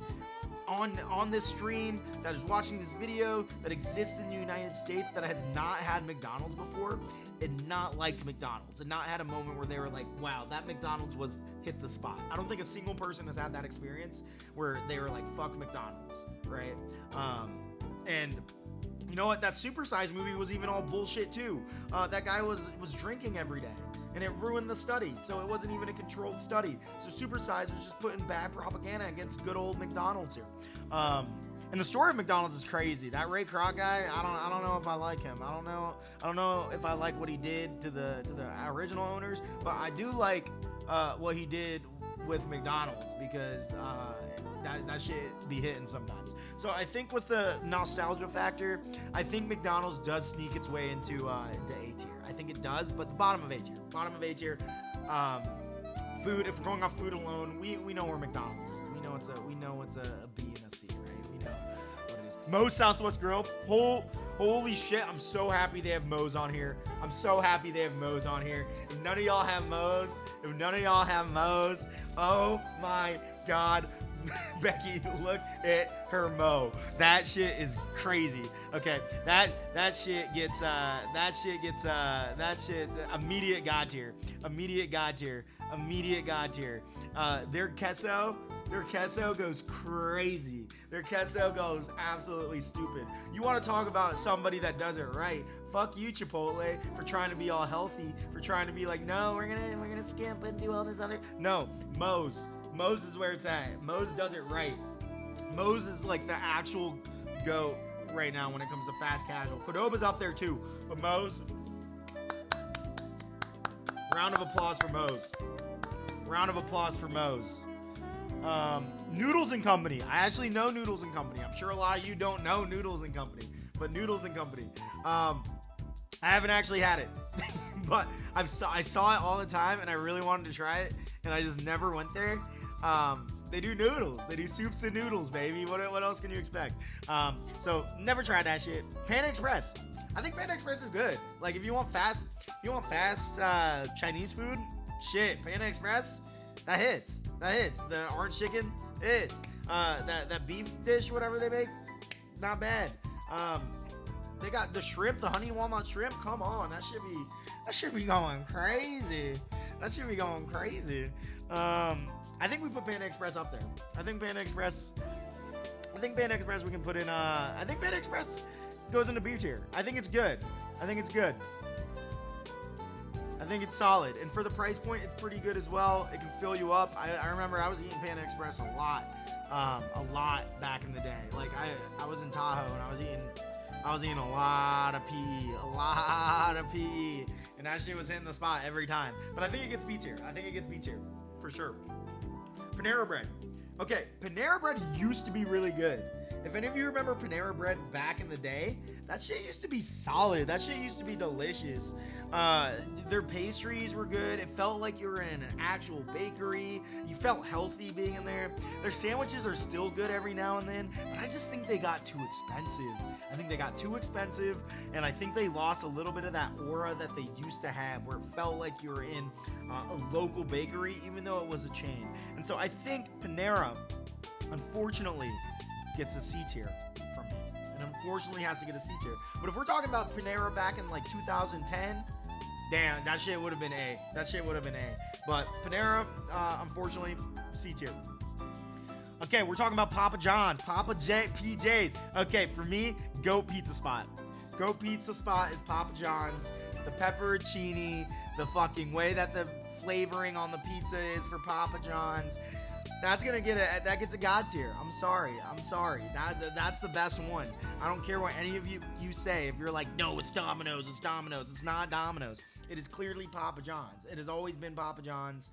S1: on this stream that is watching this video that exists in the United States that has not had McDonald's before and not liked McDonald's and not had a moment where they were like, wow, that McDonald's hit the spot. I don't think a single person has had that experience where they were like, fuck McDonald's, right? And you know what? That Super Size movie was even all bullshit too. That guy was drinking every day, and it ruined the study. So it wasn't even a controlled study. So Super Size was just putting bad propaganda against good old McDonald's here. And the story of McDonald's is crazy. That Ray Kroc guy, I don't know if I like him. I don't know if I like what he did to the original owners, but I do like what he did with McDonald's, because that shit be hitting sometimes. So I think with the nostalgia factor, I think McDonald's does sneak its way into A tier. I think it does, but the bottom of A tier. Food. If we're going off food alone, we know where McDonald's is. We know it's a B and a C, right? We know what it is. Moe's Southwest Grill. Holy shit! I'm so happy they have Moe's on here. If none of y'all have Moe's, oh my god. Becky, look at her Moe. That shit is crazy. Okay, that shit gets immediate god tier. Their queso goes crazy. Their queso goes absolutely stupid. You want to talk about somebody that does it right? Fuck you, Chipotle, for trying to be all healthy, for trying to be like, no, we're gonna skimp and do all this other. No, Moe's is where it's at. Moe's does it right. Moe's is like the actual GOAT right now when it comes to fast casual. Cordoba's up there too, but Moe's. Round of applause for Moe's. Noodles and Company. I actually know Noodles and Company. I'm sure a lot of you don't know Noodles and Company, but Noodles and Company. I haven't actually had it, but I saw it all the time, and I really wanted to try it, and I just never went there. They do noodles. They do soups and noodles, baby. What else can you expect? So never tried that shit. Panda Express. I think Panda Express is good. Like if you want fast Chinese food, shit, Panda Express, that hits. The orange chicken hits. That beef dish, whatever they make, not bad. They got the shrimp, the honey walnut shrimp. Come on, that should be going crazy. I think we put Panda Express up there. I think Panda Express we can put in. I think Panda Express goes into B tier. I think it's good. think it's solid. And for the price point, it's pretty good as well. It can fill you up. I remember I was eating Panda Express a lot back in the day. Like I was in Tahoe and I was eating a lot of PE, and that shit was hitting the spot every time. But I think it gets B tier. For sure. Panera Bread. Okay, Panera Bread used to be really good. If any of you remember Panera Bread back in the day, that shit used to be solid. That shit used to be delicious. Their pastries were good. It felt like you were in an actual bakery. You felt healthy being in there. Their sandwiches are still good every now and then, but I just think they got too expensive. And I think they lost a little bit of that aura that they used to have, where it felt like you were in a local bakery, even though it was a chain. And so I think Panera, unfortunately, gets a C tier from me, and unfortunately has to get a C tier. But if we're talking about Panera back in like 2010, damn, that shit would have been A. But Panera, unfortunately, C tier. Okay, we're talking about Papa John's, PJs. Okay, for me, GOAT Pizza Spot. GOAT Pizza Spot is Papa John's. The pepperoncini, the fucking way that the flavoring on the pizza is for Papa John's. That gets a God tier. I'm sorry. That's the best one. I don't care what any of you say. If you're like, no, it's Domino's. It's not Domino's. It is clearly Papa John's. It has always been Papa John's.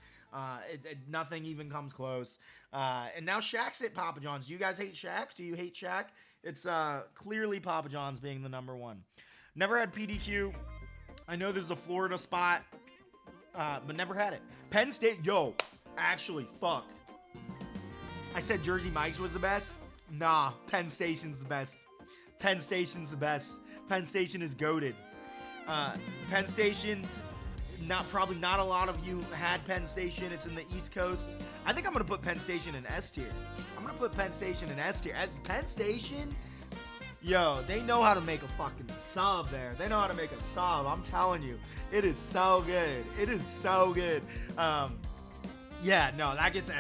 S1: Nothing even comes close. And now Shaq's at Papa John's. Do you guys hate Shaq? Do you hate Shaq? It's clearly Papa John's being the number one. Never had PDQ. I know there's a Florida spot, but never had it. Penn State, actually, fuck. I said Jersey Mike's was the best. Nah, Penn Station's the best. Penn Station is goated. Penn Station, probably not a lot of you had Penn Station. It's in the East Coast. I think I'm gonna put Penn Station in S tier. Penn Station, they know how to make a fucking sub there. I'm telling you, it is so good.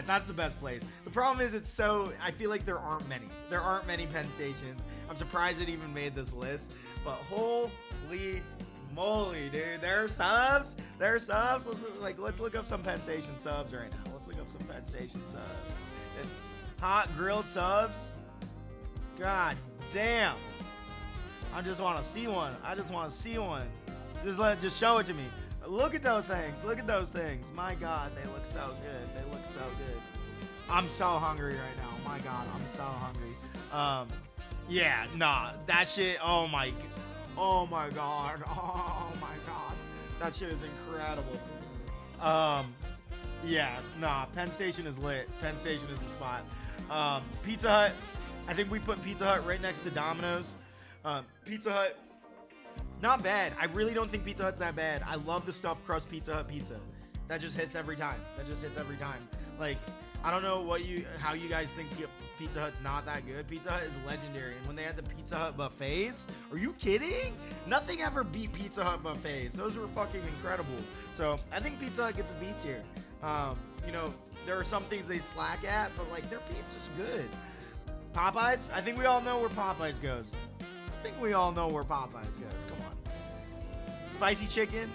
S1: That's the best place. The problem is I feel like there aren't many Penn Stations. I'm surprised it even made this list, but holy moly, dude, there are subs. Let's look up some Penn Station subs right now. Hot grilled subs. God damn. I just want to see one. Just show it to me. Look at those things. My God, they look so good. I'm so hungry right now. My God, I'm so hungry. That shit. Oh my God. That shit is incredible. Penn Station is lit. Penn Station is the spot. Pizza Hut. I think we put Pizza Hut right next to Domino's. Pizza Hut, not bad. I really don't think Pizza Hut's that bad. I love the stuffed crust Pizza Hut pizza. That just hits every time. Like, I don't know how you guys think Pizza Hut's not that good. Pizza Hut is legendary. And when they had the Pizza Hut buffets, are you kidding? Nothing ever beat Pizza Hut buffets. Those were fucking incredible. So I think Pizza Hut gets a B tier. There are some things they slack at, but like their pizza's good. Popeyes, I think we all know where Popeyes goes. Come on. Spicy chicken.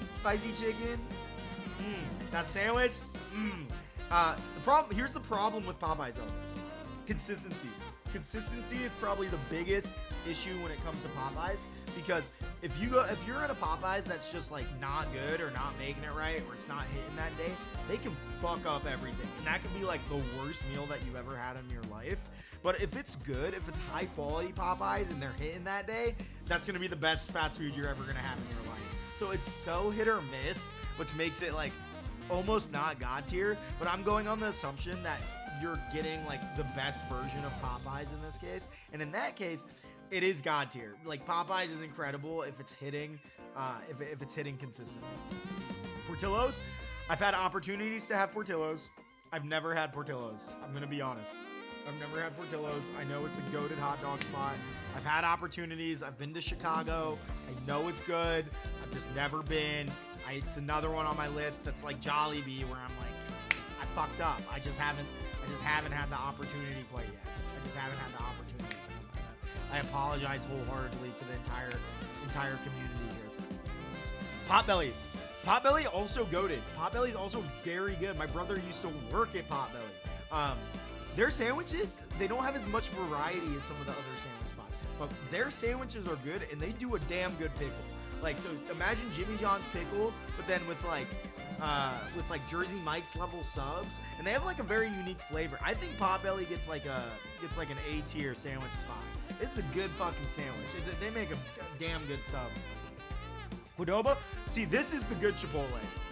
S1: That sandwich. Here's the problem with Popeyes though. Consistency is probably the biggest issue when it comes to Popeyes, because if you're at a Popeyes that's just like not good or not making it right or it's not hitting that day, they can fuck up everything, and that could be like the worst meal that you've ever had in your life. But if it's good, if it's high quality Popeyes and they're hitting that day, that's gonna be the best fast food you're ever gonna have in your life. So it's so hit or miss, which makes it like almost not God tier, but I'm going on the assumption that you're getting like the best version of Popeyes in this case, and in that case it is God tier. Like Popeyes is incredible if it's hitting if it's hitting consistently. Portillo's, I've had opportunities to have Portillo's. I've never had Portillo's. I'm gonna be honest, I've never had Portillo's. I know it's a goated hot dog spot. I've had opportunities. I've been to Chicago. I know it's good. I've just never been. It's another one on my list that's like Jollibee, where I'm like, I fucked up. I just haven't had the opportunity quite yet. I apologize wholeheartedly to the entire community here. Potbelly. Potbelly also goated. Potbelly's also very good. My brother used to work at Potbelly. Their sandwiches, they don't have as much variety as some of the other sandwich spots, but their sandwiches are good, and they do a damn good pickle. Like, so imagine Jimmy John's pickle, but then with like Jersey Mike's level subs, and they have like a very unique flavor. I think Potbelly gets like an A tier sandwich spot. It's a good fucking sandwich. They make a damn good sub. Qdoba, see, this is the good Chipotle.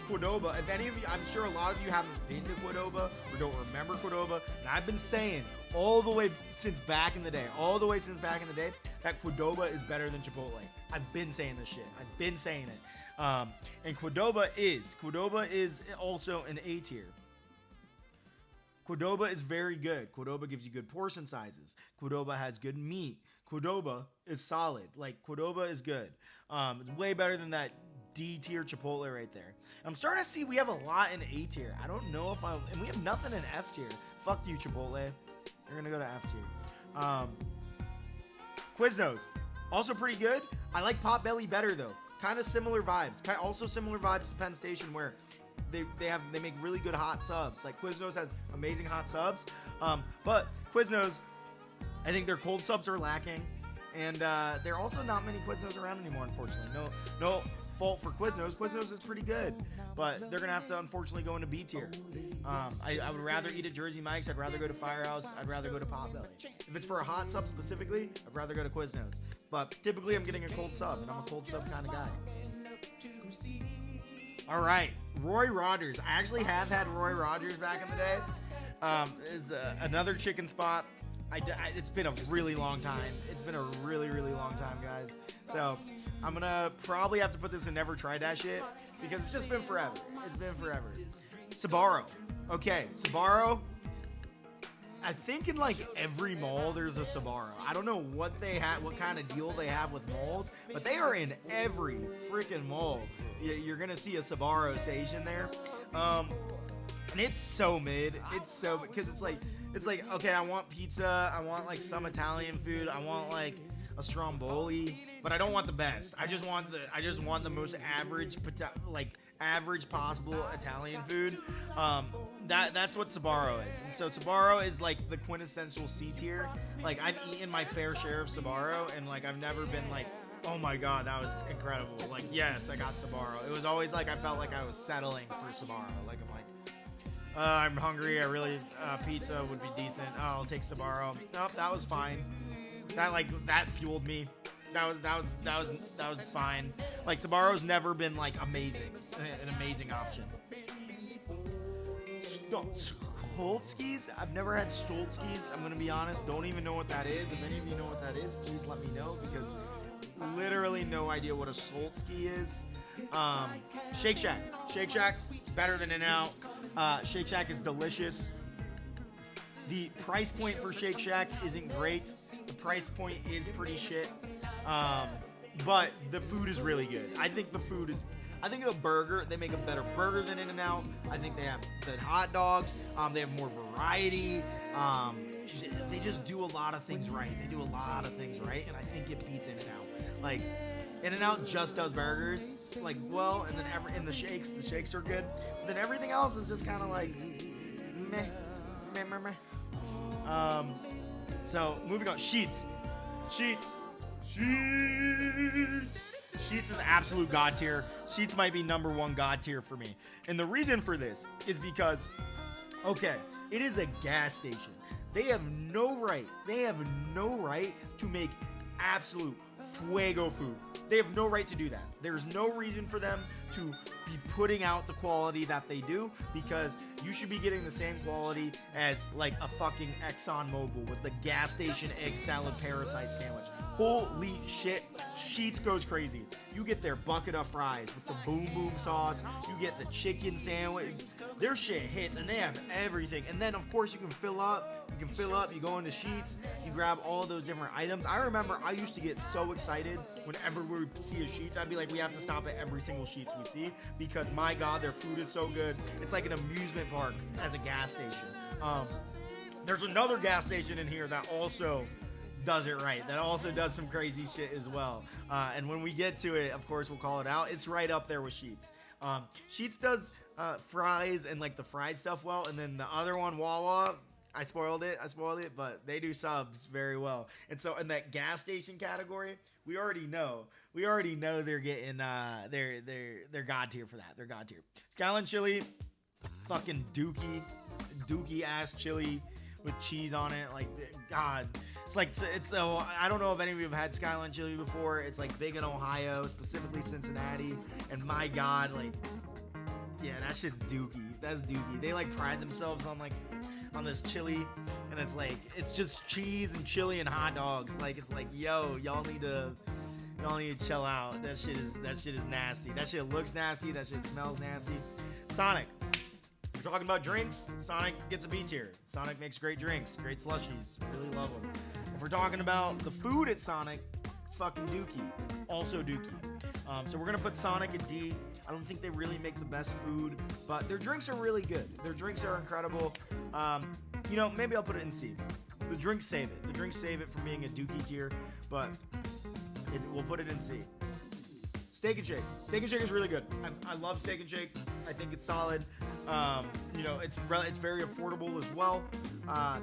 S1: Qdoba, if any of you, I'm sure a lot of you haven't been to Qdoba or don't remember Qdoba, and I've been saying all the way since back in the day, that Qdoba is better than Chipotle. I've been saying this shit. I've been saying it. And Qdoba is also an A tier. Qdoba is very good. Qdoba gives you good portion sizes. Qdoba has good meat. Qdoba is solid. Like, Qdoba is good. It's way better than that D tier Chipotle right there. And I'm starting to see we have a lot in A tier. I don't know if and we have nothing in F tier. Fuck you, Chipotle. You're gonna go to F tier. Quiznos, also pretty good. I like Potbelly better though. Kind of similar vibes. Also similar vibes to Penn Station, where they make really good hot subs. Like, Quiznos has amazing hot subs. But Quiznos, I think their cold subs are lacking. And there are also not many Quiznos around anymore, unfortunately. No fault for Quiznos. Quiznos is pretty good, but they're going to have to, unfortunately, go into B tier. I would rather eat at Jersey Mike's. I'd rather go to Firehouse. I'd rather go to Potbelly. If it's for a hot sub specifically, I'd rather go to Quiznos. But typically, I'm getting a cold sub, and I'm a cold sub kind of guy. All right, Roy Rogers. I actually have had Roy Rogers back in the day. Is another chicken spot. It's been a really long time. It's been a really, really long time, guys. So I'm going to probably have to put this in never tried that shit, because it's just been forever. It's been forever. Sbarro. Okay, Sbarro. I think in like every mall there's a Sbarro. I don't know what kind of deal they have with malls, but they are in every freaking mall. You're going to see a Sbarro station there. And it's so mid. Because it's like, okay, I want pizza. I want like some Italian food. I want like a Stromboli, but I don't want the best. I just want the most average possible Italian food. That's what Sbarro is. And so Sbarro is like the quintessential C tier. Like, I've eaten my fair share of Sbarro, and like I've never been like, oh my god, that was incredible. Like, yes, I got Sbarro. It was always like I felt like I was settling for Sbarro. Like, I'm like, I'm hungry. I really pizza would be decent. Oh, I'll take Sbarro. Nope, that was fine. That fueled me. That was fine. Like, Sbarro's never been like amazing, an amazing option. Stoltzky's? I've never had Stoltzky's. I'm gonna be honest. Don't even know what that is. If any of you know what that is, please let me know, because literally no idea what a Stoltzky is. Shake Shack. Shake Shack, better than In-N-Out. Shake Shack is delicious. The price point for Shake Shack isn't great. The price point is pretty shit. But the food is really good. I think the burger, they make a better burger than In-N-Out. I think they have good hot dogs. They have more variety. They just do a lot of things right. And I think it beats In-N-Out. Like, In-N-Out just does burgers, like, well, and then the shakes are good. But then everything else is just kind of like meh. So moving on, Sheetz is absolute god tier. Sheetz might be number one god tier for me, and the reason for this is because, okay, it is a gas station. They have no right to make absolute fuego food. They have no right to do that. There's no reason for them to be putting out the quality that they do, because you should be getting the same quality as like a fucking ExxonMobil with the gas station egg salad parasite sandwich. Holy shit, Sheetz goes crazy. You get their bucket of fries with the boom boom sauce. You get the chicken sandwich. Their shit hits, and they have everything. And then, of course, you can fill up. You go into Sheetz. You grab all those different items. I remember I used to get so excited whenever we would see a Sheetz. I'd be like, we have to stop at every single Sheetz we see, because, my God, their food is so good. It's like an amusement park as a gas station. There's another gas station in here that also does it right, that also does some crazy shit as well, and when we get to it, of course, we'll call it out. It's right up there with Sheetz. Sheets does fries and like the fried stuff well, and then the other one, Wawa, I spoiled it, but they do subs very well. And so in that gas station category, we already know they're getting they're god tier for that. They're god tier. Skyline chili, fucking dookie ass chili with cheese on it. Like, God, it's the, I don't know if any of you have had Skyline chili before. It's like big in Ohio, specifically Cincinnati, and my God, like, yeah, that shit's dookie. That's dookie. They like pride themselves on this chili, and it's like, it's just cheese and chili and hot dogs. Like, it's like, yo, y'all need to chill out. That shit is nasty. That shit looks nasty. That shit smells nasty. Sonic. We're talking about drinks. Sonic gets a B tier. Sonic makes great drinks, great slushies. Really love them. If we're talking about the food at Sonic, it's fucking dookie. Also dookie. So we're gonna put Sonic at D. I don't think they really make the best food, but their drinks are really good. Their drinks are incredible. Maybe I'll put it in C. The drinks save it. The drinks save it from being a dookie tier, but we'll put it in C. Steak and Shake. Steak and Shake is really good. I love Steak and Shake. I think it's solid. It's very affordable as well.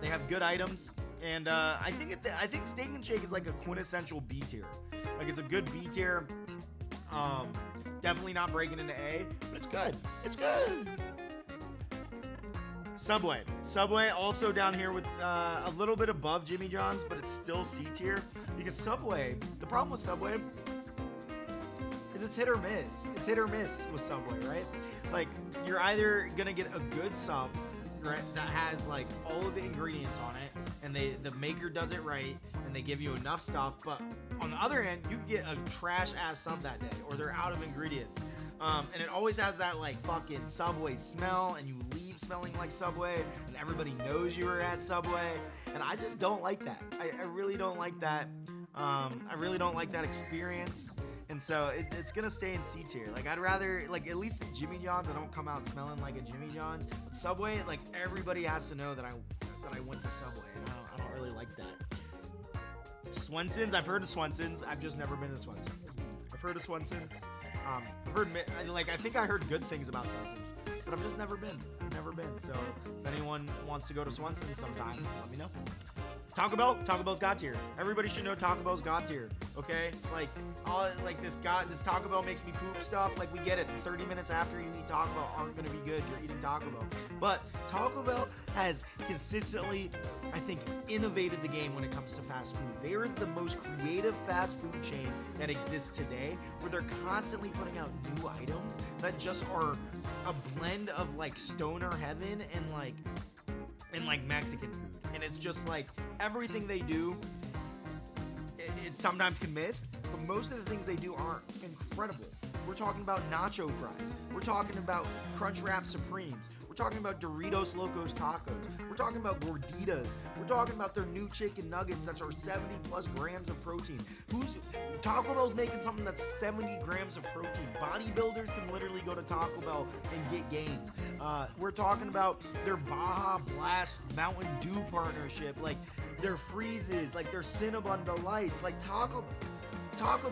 S1: They have good items, and I think Steak and Shake is like a quintessential B tier. Like, it's a good B tier. Definitely not breaking into A, but it's good. It's good. Subway. Subway also down here with a little bit above Jimmy John's, but it's still C tier because Subway. The problem with Subway is it's hit or miss. It's hit or miss with Subway, right? Like, you're either gonna get a good sub, right, that has like all of the ingredients on it, and the maker does it right, and they give you enough stuff. But on the other hand, you get a trash ass sub that day, or they're out of ingredients. And it always has that like fucking Subway smell, and you leave smelling like Subway, and everybody knows you were at Subway, and I just don't like that. I really don't like that. I really don't like that experience. And so it's gonna stay in C tier. Like, I'd rather, like, at least at Jimmy John's, I don't come out smelling like a Jimmy John's. But Subway, like, everybody has to know that I went to Subway, and I don't really like that. Swenson's, I've heard of Swenson's. I've just never been to Swenson's. I've heard of Swenson's. I think I heard good things about Swenson's, but I've just never been. I've never been. So if anyone wants to go to Swenson's sometime, let me know. Taco Bell's God tier. Everybody should know Taco Bell's God tier. Okay, this Taco Bell makes me poop stuff. Like, we get it. 30 minutes after you eat Taco Bell aren't gonna be good. You're eating Taco Bell, but Taco Bell has consistently, I think, innovated the game when it comes to fast food. They are the most creative fast food chain that exists today, where they're constantly putting out new items that just are a blend of like stoner heaven and like Mexican food. And it's just like everything they do, it sometimes can miss, but most of the things they do are incredible. We're talking about nacho fries. We're talking about Crunchwrap Supremes. We're talking about Doritos Locos Tacos. We're talking about Gorditas. We're talking about their new chicken nuggets that are 70 plus grams of protein. Taco Bell's making something that's 70 grams of protein. Bodybuilders can literally go to Taco Bell and get gains. We're talking about their Baja Blast Mountain Dew partnership, like their freezes, like their Cinnabon Delights, like Taco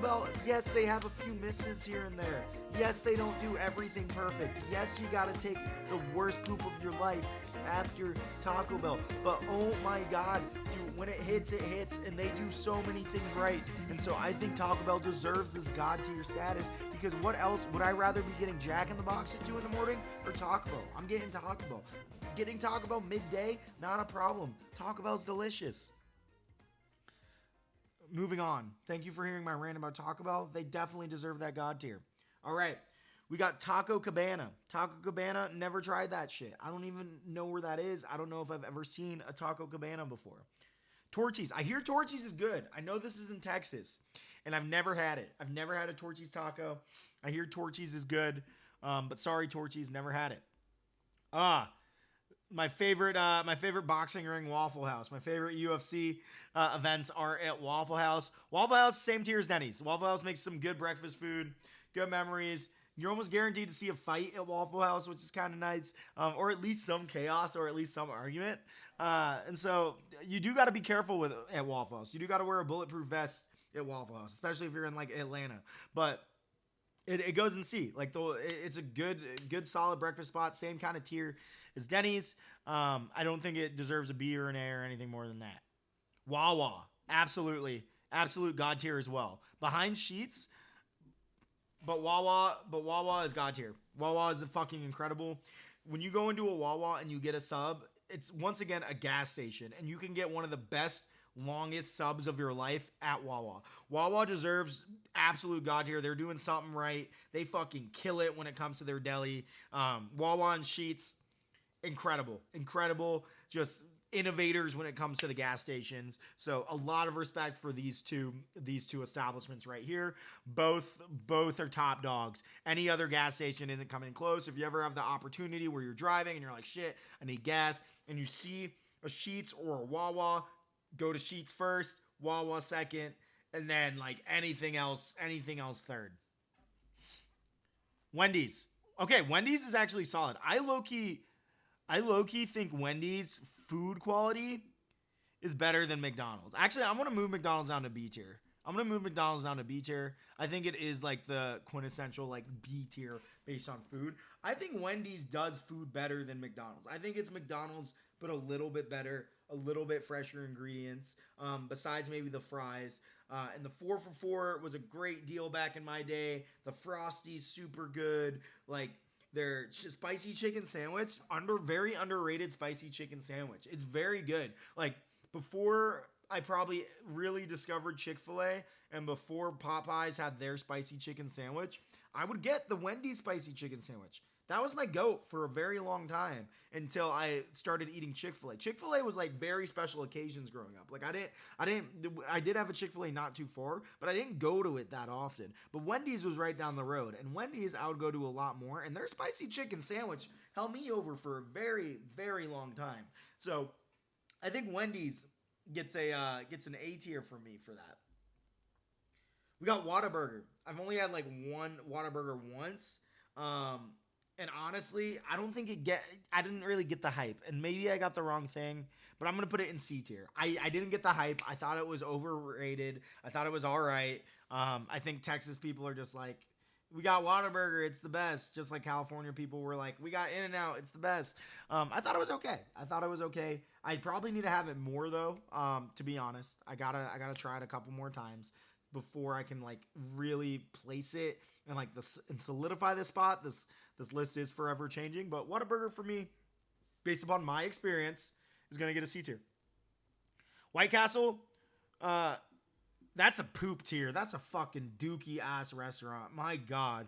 S1: Bell, yes, they have a few misses here and there. Yes, they don't do everything perfect. Yes, you gotta take the worst poop of your life after Taco Bell. But oh my God, dude, when it hits, and they do so many things right. And so I think Taco Bell deserves this God tier status, because what else would I rather be getting? Jack in the Box at 2 in the morning or Taco Bell? I'm getting Taco Bell. Getting Taco Bell midday, not a problem. Taco Bell's delicious. Moving on. Thank you for hearing my rant about Taco Bell. They definitely deserve that God tier. All right. We got Taco Cabana. Taco Cabana, never tried that shit. I don't even know where that is. I don't know if I've ever seen a Taco Cabana before. Torchy's. I hear Torchy's is good. I know this is in Texas, and I've never had it. I've never had a Torchy's taco. I hear Torchy's is good, but sorry, Torchy's, never had it. My favorite boxing ring, Waffle House. My favorite UFC events are at Waffle House. Waffle House, same tier as Denny's. Waffle House makes some good breakfast food, good memories. You're almost guaranteed to see a fight at Waffle House, which is kind of nice, or at least some chaos, or at least some argument. And so you do got to be careful at Waffle House. You do got to wear a bulletproof vest at Waffle House, especially if you're in like Atlanta. But It goes in C. Like it's a good solid breakfast spot. Same kind of tier as Denny's. I don't think it deserves a B or an A or anything more than that. Wawa, absolutely, absolute god tier as well. Behind Sheets, but Wawa is god tier. Wawa is fucking incredible. When you go into a Wawa and you get a sub, it's once again a gas station, and you can get one of the best, longest subs of your life at Wawa. Wawa deserves absolute god tier. They're doing something right. They fucking kill it when it comes to their deli. Wawa and Sheets, incredible. Just innovators when it comes to the gas stations. So a lot of respect for these two establishments right here. Both are top dogs. Any other gas station isn't coming close. If you ever have the opportunity where you're driving and you're like, shit, I need gas, and you see a Sheets or a Wawa, go to Sheets first, Wawa second, and then like anything else third. Wendy's. Okay, Wendy's is actually solid. I low key think Wendy's food quality is better than McDonald's. Actually, I'm going to move McDonald's down to B tier. I think it is like the quintessential like B tier based on food. I think Wendy's does food better than McDonald's. I think it's McDonald's, but a little bit better, a little bit fresher ingredients, besides maybe the fries. And the 4 for $4 was a great deal back in my day. The Frosty's super good. Like, their spicy chicken sandwich, very underrated spicy chicken sandwich. It's very good. Like, before I probably really discovered Chick-fil-A and before Popeyes had their spicy chicken sandwich, I would get the Wendy's spicy chicken sandwich. That was my goat for a very long time until I started eating Chick-fil-A. Chick-fil-A was like very special occasions growing up. Like I did have a Chick-fil-A not too far, but I didn't go to it that often. But Wendy's was right down the road, and Wendy's I would go to a lot more, and their spicy chicken sandwich held me over for a very, very long time. So I think Wendy's gets an A tier from me for that. We got Whataburger. I've only had like one Whataburger once. And honestly, I didn't really get the hype. And maybe I got the wrong thing, but I'm going to put it in C tier. I didn't get the hype. I thought it was overrated. I thought it was all right. I think Texas people are just like, we got Whataburger, it's the best. Just like California people were like, we got In-N-Out, it's the best. I thought it was okay. I probably need to have it more though, to be honest. I gotta try it a couple more times before I can like really place it and like and solidify this spot. This list is forever changing, but Whataburger for me, based upon my experience, is gonna get a C tier. White Castle, that's a poop tier. That's a fucking dookie ass restaurant. My God,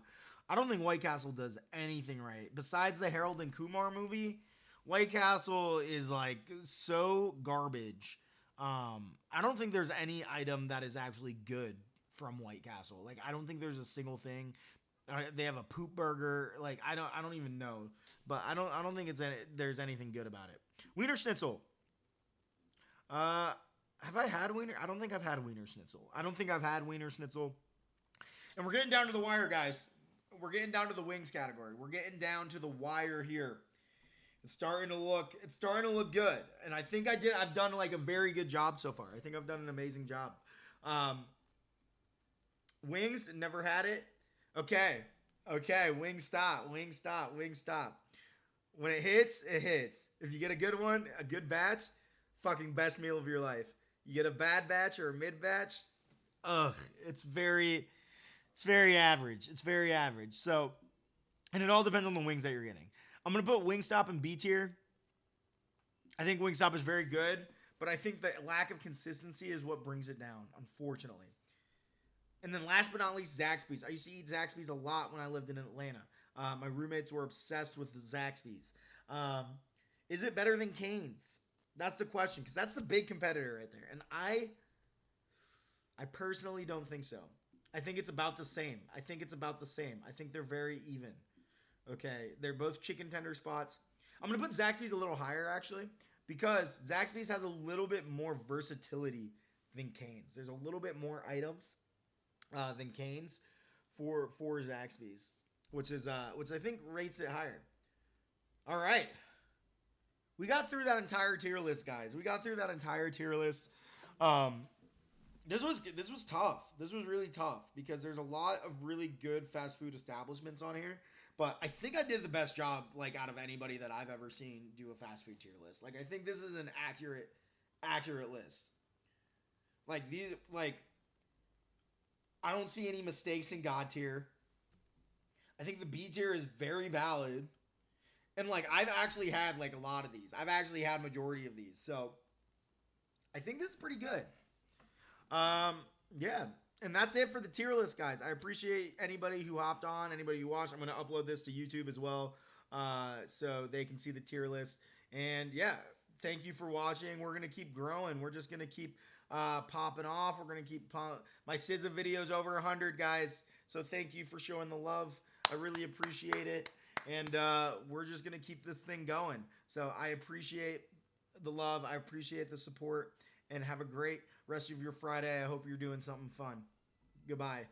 S1: I don't think White Castle does anything right. Besides the Harold and Kumar movie, White Castle is like so garbage. I don't think there's any item that is actually good from White Castle. Like, I don't think there's a single thing. They have a poop burger. Like, I don't even know. But I don't think there's anything good about it. Wiener Schnitzel. Have I had Wiener? I don't think I've had Wiener Schnitzel. And we're getting down to the wire, guys. We're getting down to the wings category. We're getting down to the wire here. It's starting to look good. And I think I've done like a very good job so far. I think I've done an amazing job. Wings, never had it. Okay. Wingstop. When it hits, it hits. If you get a good one, a good batch, fucking best meal of your life. You get a bad batch or a mid batch, it's very average. So, and it all depends on the wings that you're getting. I'm going to put Wingstop in B tier. I think Wingstop is very good, but I think the lack of consistency is what brings it down, unfortunately. And then last but not least, Zaxby's. I used to eat Zaxby's a lot when I lived in Atlanta. My roommates were obsessed with the Zaxby's. Is it better than Cane's? That's the question, because that's the big competitor right there. And I personally don't think so. I think it's about the same. I think they're very even. Okay, they're both chicken tender spots. I'm going to put Zaxby's a little higher, actually, because Zaxby's has a little bit more versatility than Cane's. There's a little bit more items than Cane's for Zaxby's, which I think rates it higher. All right. We got through that entire tier list, guys. This was tough. This was really tough because there's a lot of really good fast food establishments on here. But I think I did the best job like out of anybody that I've ever seen do a fast food tier list. Like I think this is an accurate list. Like these like I don't see any mistakes in God tier. I think the B tier is very valid. And like I've actually had like a lot of these. I've actually had majority of these. So I think this is pretty good. Yeah. And that's it for the tier list, guys. I appreciate anybody who hopped on, anybody who watched. I'm going to upload this to YouTube as well, so they can see the tier list. And yeah, thank you for watching. We're going to keep growing. We're just going to keep popping off. We're going to keep my SZA videos over 100, guys. So thank you for showing the love. I really appreciate it. And we're just going to keep this thing going. So I appreciate the love. I appreciate the support. And have a great rest of your Friday. I hope you're doing something fun. Goodbye.